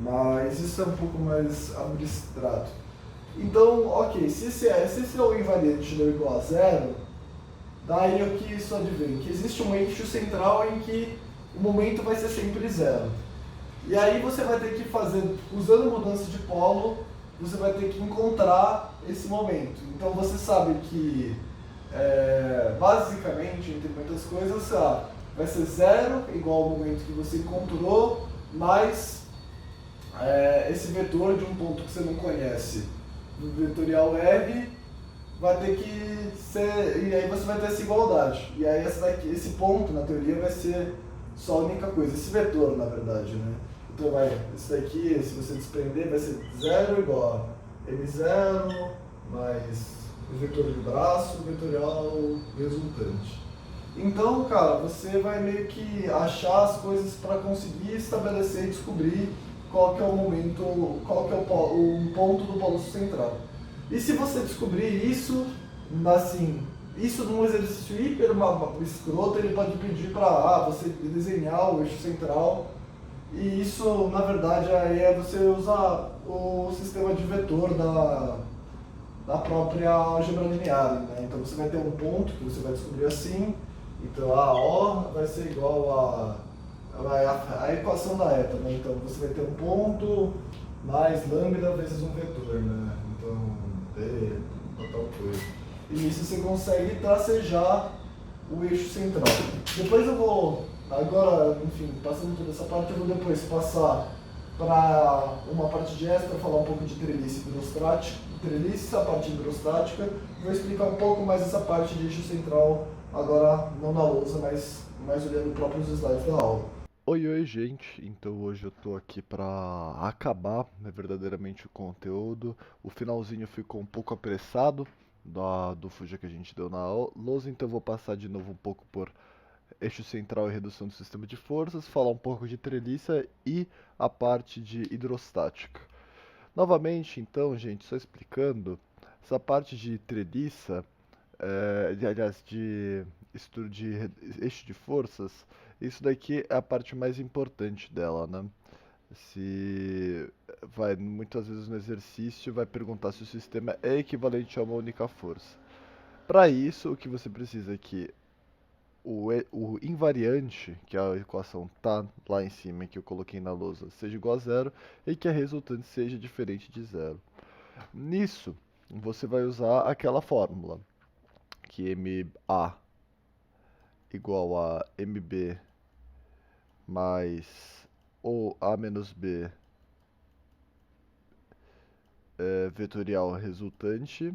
[SPEAKER 1] Mas isso é um pouco mais abstrato. Então, ok, se esse é o invariante deu igual a zero, daí o que isso advém? Que existe um eixo central em que o momento vai ser sempre zero. E aí você vai ter que fazer, usando mudança de polo, você vai ter que encontrar esse momento. Então você sabe que, basicamente, entre muitas coisas, vai ser zero, igual ao momento que você encontrou, mais esse vetor de um ponto que você não conhece, do vetorial R, vai ter que ser, e aí você vai ter essa igualdade. E aí esse ponto, na teoria, vai ser só a única coisa, esse vetor, na verdade, né? Então esse daqui, se você desprender, vai ser 0 igual a M0 mais o vetor de braço, vetorial resultante. Então, cara, você vai meio que achar as coisas para conseguir estabelecer e descobrir qual que é o momento, qual que é o ponto do polo central. E se você descobrir isso, assim, isso num exercício hiper escroto, ele pode pedir para você desenhar o eixo central. E isso, na verdade, aí é você usar o sistema de vetor da própria álgebra linear, né? Então você vai ter um ponto que você vai descobrir assim, então a O vai ser igual a equação da eta, né? Então você vai ter um ponto mais lambda vezes um vetor, né? Então D, tal coisa. E nisso você consegue tracejar o eixo central. Depois eu vou, agora, enfim, passando toda essa parte, eu vou depois passar para uma parte de extra, falar um pouco de trelice a parte hidrostática. Vou explicar um pouco mais essa parte de eixo central, agora não na lousa, mas mais olhando próprios slides da aula.
[SPEAKER 3] Oi, gente. Então hoje eu tô aqui para acabar, verdadeiramente o conteúdo. O finalzinho ficou um pouco apressado, do Fuja que a gente deu na lousa, então eu vou passar de novo um pouco por eixo central e redução do sistema de forças, falar um pouco de treliça e a parte de hidrostática. Novamente, então, gente, só explicando, essa parte de treliça, aliás, de estudo de eixo de forças, isso daqui é a parte mais importante dela, né? Se vai muitas vezes no exercício vai perguntar se o sistema é equivalente a uma única força. Para isso, o que você precisa é que o invariante, que a equação tá lá em cima, que eu coloquei na lousa, seja igual a zero e que a resultante seja diferente de zero. Nisso, você vai usar aquela fórmula, que MA igual a MB mais ou A menos B vetorial resultante.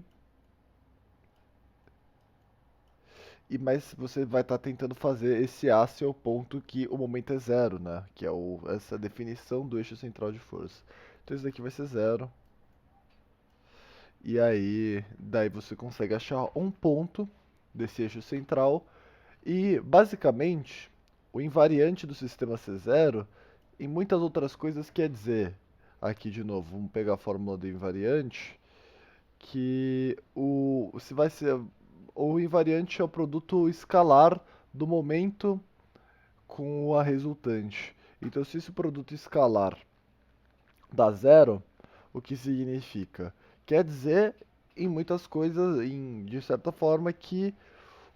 [SPEAKER 3] E mais você vai estar tentando fazer esse A ser o ponto que o momento é zero, né? Que é essa definição do eixo central de força. Então isso daqui vai ser zero. E aí, daí você consegue achar um ponto desse eixo central. E basicamente, o invariante do sistema ser zero, em muitas outras coisas quer dizer, aqui de novo, vamos pegar a fórmula do invariante, que se vai ser o invariante é o produto escalar do momento com a resultante. Então, se esse produto escalar dá zero, o que significa? Quer dizer, em muitas coisas, de certa forma, que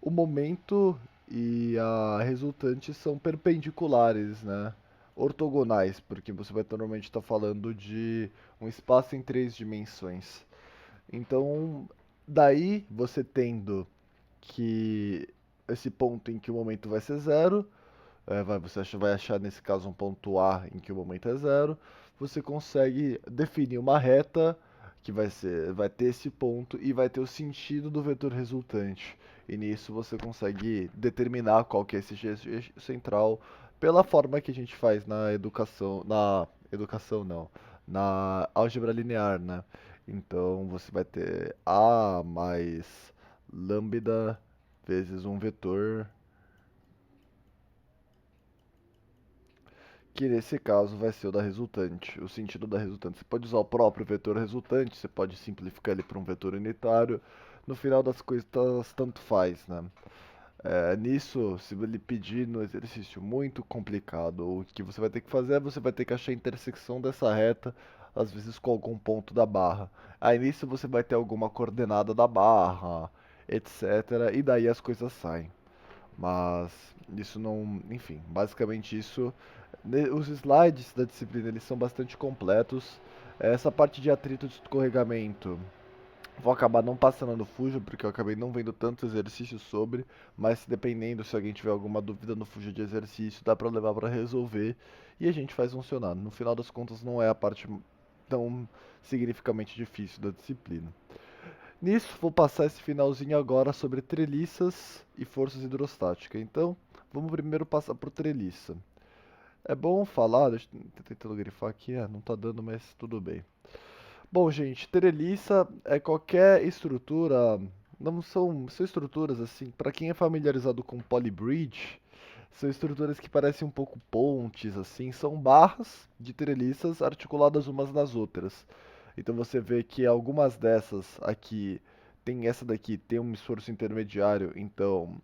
[SPEAKER 3] o momento e a resultante são perpendiculares, né? Ortogonais, porque você vai normalmente estar falando de um espaço em três dimensões. Então, daí você tendo que esse ponto em que o momento vai ser zero, você vai achar nesse caso um ponto A em que o momento é zero, você consegue definir uma reta que vai ter esse ponto e vai ter o sentido do vetor resultante. E nisso você consegue determinar qual que é esse eixo central pela forma que a gente faz na educação não, na álgebra linear, né? Então você vai ter A mais lambda vezes um vetor, que nesse caso vai ser o da resultante, o sentido da resultante. Você pode usar o próprio vetor resultante, você pode simplificar ele para um vetor unitário. No final das coisas, tanto faz, né? Nisso, se ele pedir no exercício muito complicado, o que você vai ter que fazer é você vai ter que achar a intersecção dessa reta, às vezes com algum ponto da barra. Aí nisso você vai ter alguma coordenada da barra, etc. E daí as coisas saem. Mas isso não, enfim, basicamente isso. Os slides da disciplina eles são bastante completos. Essa parte de atrito de escorregamento vou acabar não passando no Fusion, porque eu acabei não vendo tanto exercício sobre, mas dependendo se alguém tiver alguma dúvida no Fusion de exercício, dá pra levar pra resolver e a gente faz funcionar. No final das contas não é a parte tão significativamente difícil da disciplina. Nisso, vou passar esse finalzinho agora sobre treliças e forças hidrostáticas. Então, vamos primeiro passar por treliça. É bom falar, tô tentando grifar aqui, não tá dando, mas tudo bem. Bom, gente, treliça é qualquer estrutura, não são estruturas assim, para quem é familiarizado com polybridge, são estruturas que parecem um pouco pontes assim, são barras de treliças articuladas umas nas outras. Então você vê que algumas dessas aqui, essa daqui tem um esforço intermediário, então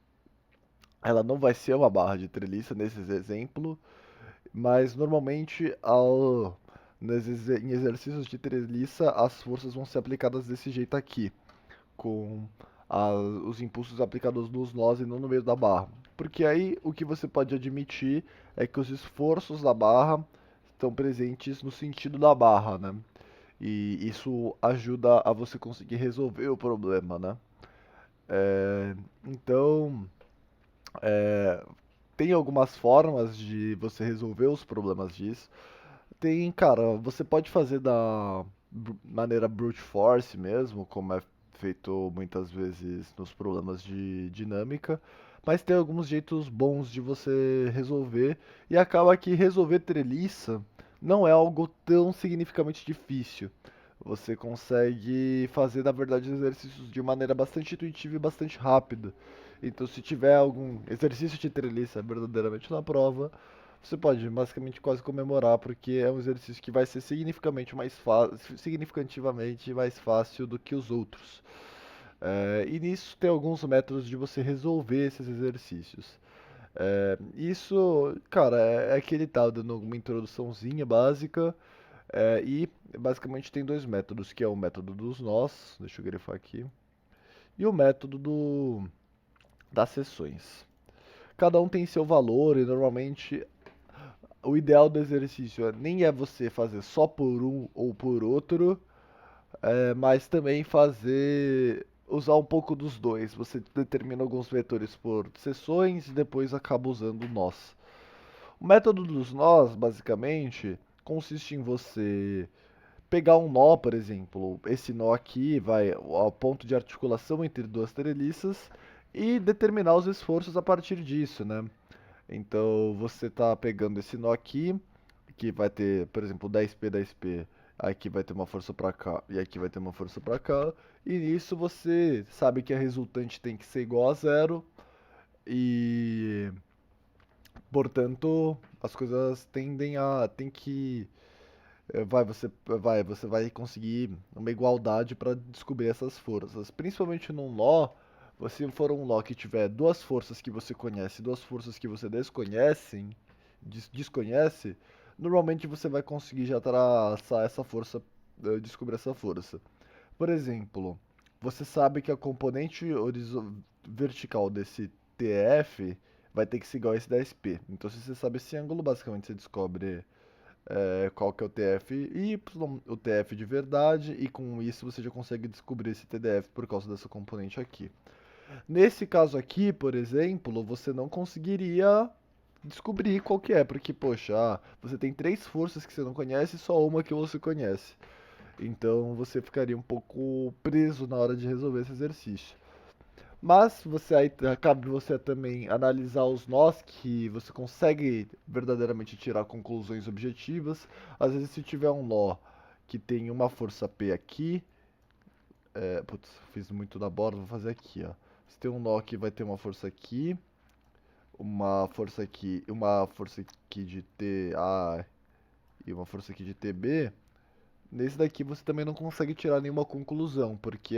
[SPEAKER 3] ela não vai ser uma barra de treliça nesse exemplo, mas normalmente em exercícios de treliça as forças vão ser aplicadas desse jeito aqui, com os impulsos aplicados nos nós e não no meio da barra. Porque aí o que você pode admitir é que os esforços da barra estão presentes no sentido da barra, né? E isso ajuda a você conseguir resolver o problema, né? Então, é, tem algumas formas de você resolver os problemas disso. Tem, cara, você pode fazer da maneira brute force mesmo, como é feito muitas vezes nos problemas de dinâmica, mas tem alguns jeitos bons de você resolver, e acaba que resolver treliça não é algo tão significativamente difícil. você consegue fazer, na verdade, os exercícios de maneira bastante intuitiva e bastante rápida. Então, se tiver algum exercício de treliça verdadeiramente na prova, você pode basicamente quase comemorar, porque é um exercício que vai ser significativamente mais fácil do que os outros. E nisso tem alguns métodos de você resolver esses exercícios. Isso, cara, é que ele tá dando uma introduçãozinha básica. E basicamente tem dois métodos, que é o método dos nós, deixa eu grifar aqui, e o método das sessões. Cada um tem seu valor e normalmente o ideal do exercício nem é você fazer só por um ou por outro, mas também usar um pouco dos dois. Você determina alguns vetores por sessões e depois acaba usando nós. O método dos nós, basicamente, consiste em você pegar um nó, por exemplo, esse nó aqui vai ao ponto de articulação entre duas treliças e determinar os esforços a partir disso, né? Então você tá pegando esse nó aqui, que vai ter, por exemplo, 10p, 10p, aqui vai ter uma força para cá e aqui vai ter uma força para cá, e nisso você sabe que a resultante tem que ser igual a zero e, portanto, as coisas tem que você vai conseguir uma igualdade para descobrir essas forças. Principalmente num nó, se for um nó que tiver duas forças que você conhece e duas forças que você desconhece, normalmente você vai conseguir já traçar essa força, descobrir essa força. Por exemplo, você sabe que a componente vertical desse TF vai ter que ser igual a esse 10p. Então, se você sabe esse ângulo, basicamente você descobre qual que é o TF y, o TF de verdade, e com isso você já consegue descobrir esse TDF por causa dessa componente aqui. Nesse caso aqui, por exemplo, você não conseguiria descobrir qual que é, porque, poxa, você tem três forças que você não conhece e só uma que você conhece. Então você ficaria um pouco preso na hora de resolver esse exercício. Mas cabe você também analisar os nós que você consegue verdadeiramente tirar conclusões objetivas. Às vezes, se tiver um nó que tem uma força P aqui, putz, fiz muito na borda, vou fazer aqui, ó. Se tem um nó que vai ter uma força aqui, uma força aqui de TA e uma força aqui de TB, nesse daqui você também não consegue tirar nenhuma conclusão, porque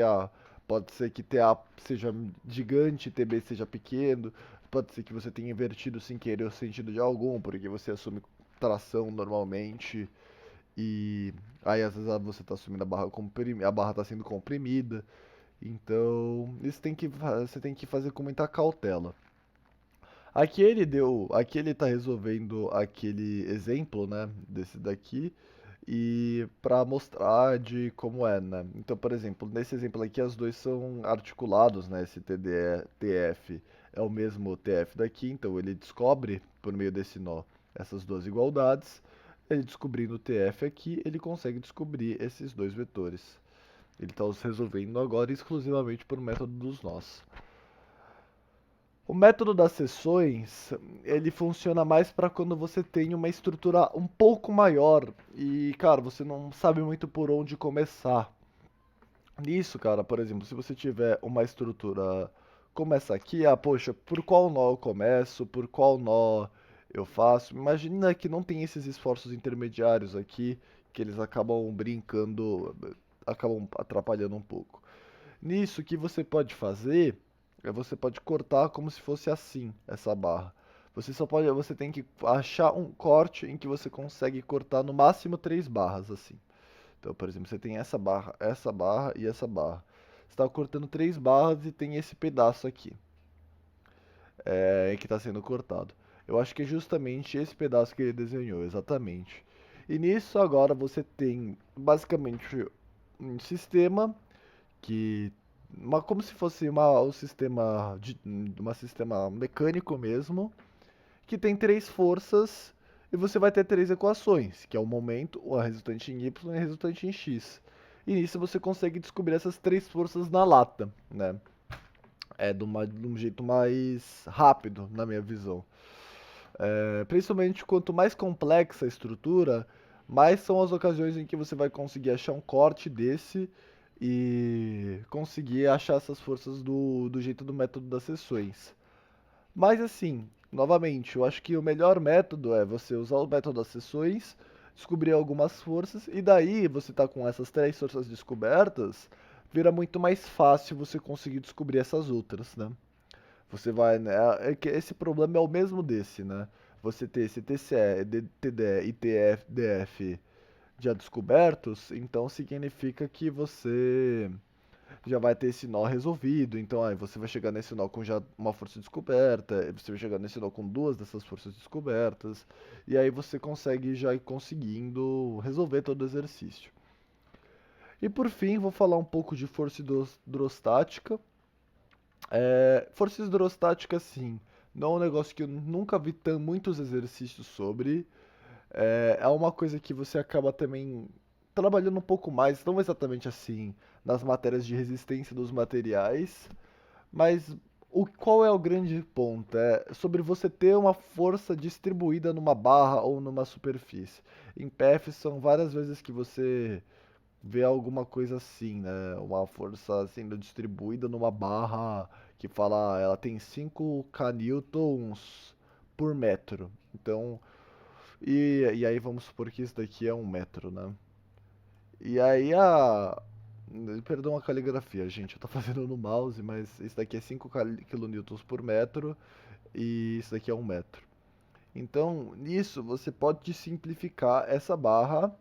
[SPEAKER 3] pode ser que TA seja gigante, TB seja pequeno, pode ser que você tenha invertido sem querer o sentido de algum, porque você assume tração normalmente, e aí às vezes você está assumindo a barra está sendo comprimida, então você tem que fazer com muita cautela. Aqui ele tá resolvendo aquele exemplo, né, desse daqui, e para mostrar de como é, né? Então, por exemplo, nesse exemplo aqui, as dois são articulados, né? Esse TF é o mesmo TF daqui, então ele descobre, por meio desse nó, essas duas igualdades. Ele descobrindo o TF aqui, ele consegue descobrir esses dois vetores. Ele está os resolvendo agora exclusivamente por método dos nós. O método das sessões, ele funciona mais para quando você tem uma estrutura um pouco maior e, cara, você não sabe muito por onde começar. Nisso, cara, por exemplo, se você tiver uma estrutura como essa aqui, poxa, por qual nó eu começo, por qual nó eu faço? Imagina que não tem esses esforços intermediários aqui, que eles acabam brincando, acabam atrapalhando um pouco. Nisso, o que você pode fazer você pode cortar como se fosse assim, essa barra. Você tem que achar um corte em que você consegue cortar no máximo três barras, assim. Então, por exemplo, você tem essa barra e essa barra. Você está cortando três barras e tem esse pedaço aqui, que está sendo cortado. Eu acho que é justamente esse pedaço que ele desenhou, exatamente. E nisso agora você tem basicamente um sistema que como se fosse um sistema mecânico mesmo, que tem três forças e você vai ter três equações, que é o momento, a resultante em y e a resultante em x. E nisso você consegue descobrir essas três forças na lata, né? De um jeito mais rápido, na minha visão. Principalmente quanto mais complexa a estrutura, mas são as ocasiões em que você vai conseguir achar um corte desse e conseguir achar essas forças do jeito do método das seções. Mas assim, novamente, eu acho que o melhor método é você usar o método das seções, descobrir algumas forças, e daí você tá com essas três forças descobertas, vira muito mais fácil você conseguir descobrir essas outras, né? Você vai, né? Esse problema é o mesmo desse, né? Você ter esse TCE, TDE e TF-DF já descobertos, então significa que você já vai ter esse nó resolvido. Então aí você vai chegar nesse nó com já uma força descoberta, você vai chegar nesse nó com duas dessas forças descobertas, e aí você consegue já ir conseguindo resolver todo o exercício. E por fim, vou falar um pouco de força hidrostática. Força hidrostática, sim, não é um negócio que eu nunca vi muitos exercícios sobre. É uma coisa que você acaba também trabalhando um pouco mais, não exatamente assim, nas matérias de resistência dos materiais, mas qual é o grande ponto? É sobre você ter uma força distribuída numa barra ou numa superfície. Em PF são várias vezes que você vê alguma coisa assim, né? Uma força sendo distribuída numa barra que fala, ela tem 5 kN por metro. Então, e aí vamos supor que isso daqui é 1 metro, né? E aí perdão a caligrafia, gente, eu tô fazendo no mouse, mas isso daqui é 5 kN por metro e isso daqui é 1 metro. Então, nisso você pode simplificar essa barra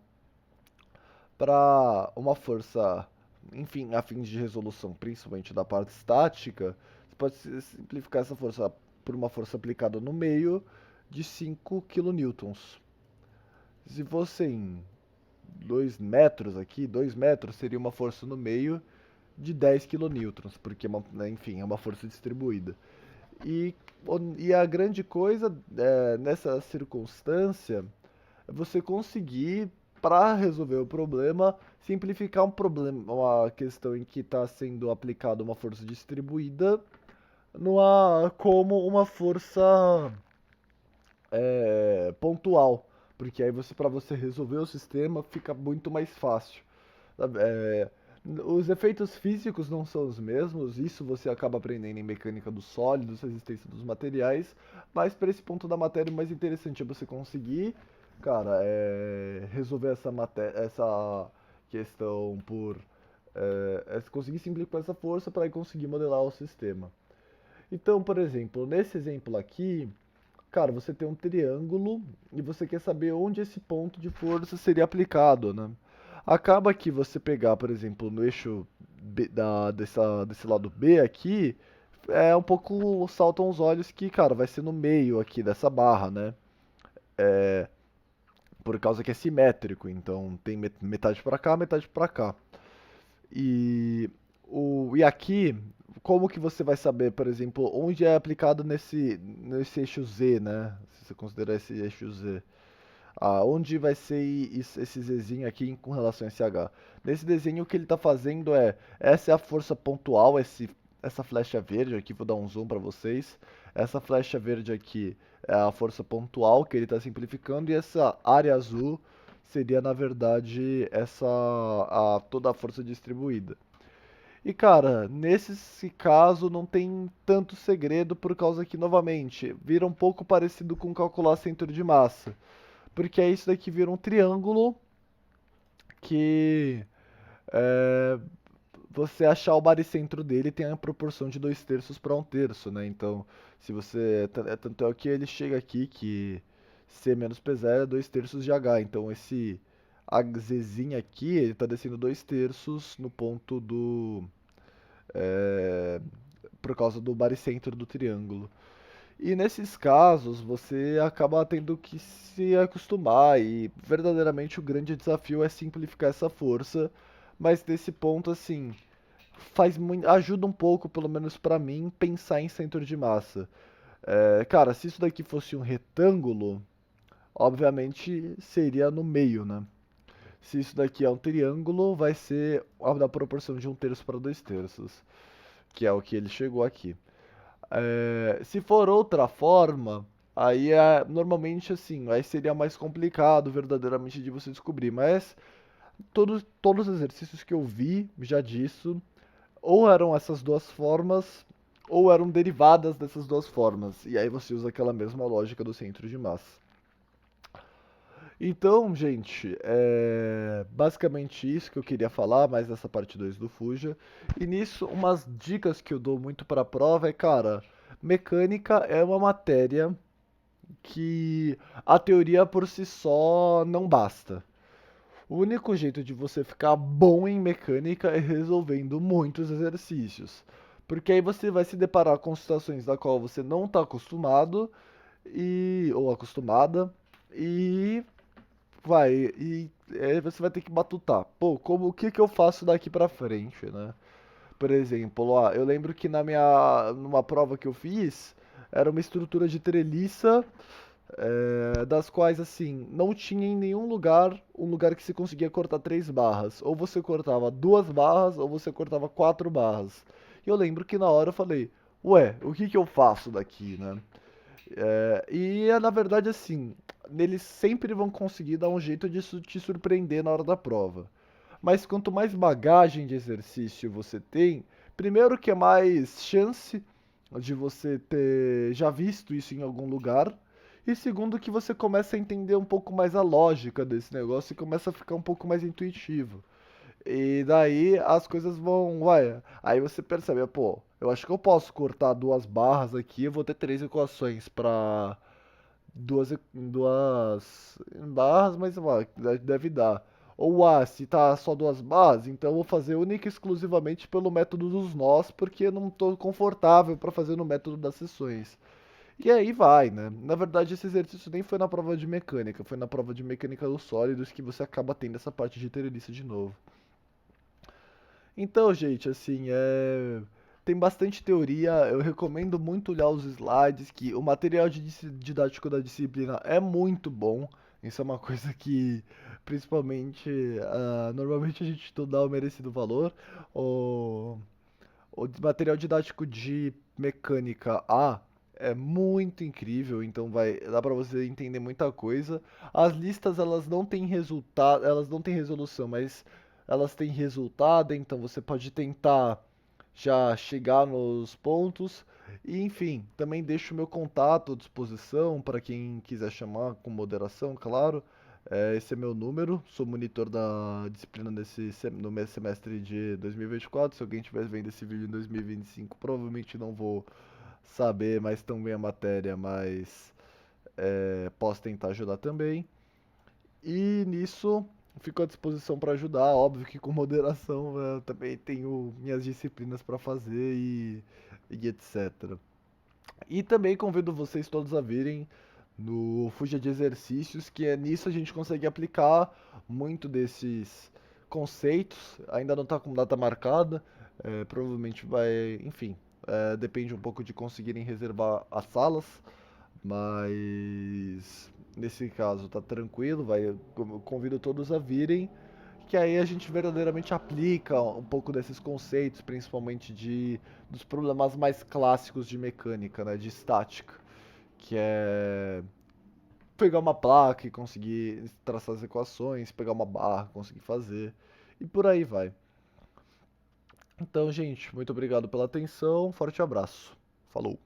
[SPEAKER 3] para uma força, enfim, a fins de resolução, principalmente da parte estática, você pode simplificar essa força por uma força aplicada no meio de 5 kilonewtons. Se fossem 2 metros aqui, 2 metros seria uma força no meio de 10 kilonewtons, porque, enfim, é uma força distribuída. E, e a grande coisa nessa circunstância é você conseguir, para resolver o problema, simplificar um problema, uma questão em que está sendo aplicada uma força distribuída como uma força pontual, porque aí para você resolver o sistema fica muito mais fácil. Sabe? Os efeitos físicos não são os mesmos, isso você acaba aprendendo em mecânica dos sólidos, resistência dos materiais, mas para esse ponto da matéria o mais interessante é você conseguir, cara, resolver essa questão conseguir simplificar essa força para conseguir modelar o sistema. Então, por exemplo, nesse exemplo aqui, cara, você tem um triângulo e você quer saber onde esse ponto de força seria aplicado, né? Acaba que você pegar, por exemplo, no eixo desse lado B aqui, um pouco saltam os olhos que, cara, vai ser no meio aqui dessa barra, né? Por causa que é simétrico, então tem metade pra cá, metade pra cá. E aqui, como que você vai saber, por exemplo, onde é aplicado nesse eixo Z, né? Se você considerar esse eixo Z. Onde vai ser esse Zzinho aqui com relação a esse H? Nesse desenho, o que ele está fazendo essa é a força pontual, essa flecha verde aqui, vou dar um zoom para vocês. Essa flecha verde aqui é a força pontual que ele está simplificando, e essa área azul seria, na verdade, toda a força distribuída. E cara, nesse caso não tem tanto segredo por causa que, novamente, vira um pouco parecido com calcular centro de massa. Porque é isso daqui vira um triângulo que é, você achar o baricentro dele tem a proporção de 2/3 para 1/3, né? Então, se você. Tanto é que ele chega aqui que C menos P0 é 2/3 de H. Então, esse Zzinho aqui, ele tá descendo 2/3 no ponto é, por causa do baricentro do triângulo. E nesses casos, você acaba tendo que se acostumar, e verdadeiramente o grande desafio é simplificar essa força, mas nesse ponto, assim, ajuda um pouco, pelo menos pra mim, pensar em centro de massa. Cara, se isso daqui fosse um retângulo, obviamente seria no meio, né? Se isso daqui é um triângulo, vai ser da proporção de 1/3 para 2/3, que é o que ele chegou aqui. Se for outra forma, Aí normalmente assim, aí seria mais complicado verdadeiramente de você descobrir, mas todos os exercícios que eu vi já disso, ou eram essas duas formas, ou eram derivadas dessas duas formas. E aí você usa aquela mesma lógica do centro de massa. Então, gente, é basicamente isso que eu queria falar, mais dessa parte 2 do Fuja. E nisso, umas dicas que eu dou muito para a prova é, cara, mecânica é uma matéria que a teoria por si só não basta. O único jeito de você ficar bom em mecânica é resolvendo muitos exercícios. Porque aí você vai se deparar com situações da qual você não está acostumado ou acostumada e aí você vai ter que batutar. Pô, o que que eu faço daqui pra frente, né? Por exemplo, ó, eu lembro que numa prova que eu fiz, era uma estrutura de treliça, das quais, assim, não tinha em nenhum lugar um lugar que se conseguia cortar 3 barras. Ou você cortava 2 barras, ou você cortava 4 barras. E eu lembro que na hora eu falei, ué, o que que eu faço daqui, né? Na verdade, assim, eles sempre vão conseguir dar um jeito de te surpreender na hora da prova. Mas quanto mais bagagem de exercício você tem, primeiro que é mais chance de você ter já visto isso em algum lugar, e segundo que você começa a entender um pouco mais a lógica desse negócio e começa a ficar um pouco mais intuitivo. E daí as coisas vai. Aí você percebe, pô, eu acho que eu posso cortar 2 barras aqui, eu vou ter 3 equações para duas barras, mas deve dar. Ou se tá só 2 barras, então eu vou fazer única e exclusivamente pelo método dos nós, porque eu não tô confortável para fazer no método das sessões. E aí vai, né? Na verdade, esse exercício nem foi na prova de mecânica, foi na prova de mecânica dos sólidos que você acaba tendo essa parte de treliça de novo. Então, gente, assim, tem bastante teoria. Eu recomendo muito olhar os slides, que o material didático da disciplina é muito bom. Isso é uma coisa que, principalmente, normalmente a gente não dá o merecido valor. O, o material didático de mecânica A é muito incrível, então dá pra você entender muita coisa. As listas elas não têm resultado, elas não têm resolução, mas elas têm resultado, então você pode tentar já chegar nos pontos. E enfim, também deixo o meu contato à disposição para quem quiser chamar com moderação, claro. Esse é meu número, sou monitor da disciplina no mês semestre de 2024. Se alguém estiver vendo esse vídeo em 2025, provavelmente não vou saber mais tão bem a matéria, mas posso tentar ajudar também. E nisso, fico à disposição para ajudar. Óbvio que com moderação, eu também tenho minhas disciplinas para fazer e etc. E também convido vocês todos a virem no Fuja de Exercícios, que nisso a gente consegue aplicar muito desses conceitos. Ainda não está com data marcada, provavelmente vai, enfim, depende um pouco de conseguirem reservar as salas, mas nesse caso tá tranquilo, eu convido todos a virem, que aí a gente verdadeiramente aplica um pouco desses conceitos, principalmente dos problemas mais clássicos de mecânica, né, de estática, que é pegar uma placa e conseguir traçar as equações, pegar uma barra, conseguir fazer, e por aí vai. Então, gente, muito obrigado pela atenção, forte abraço. Falou!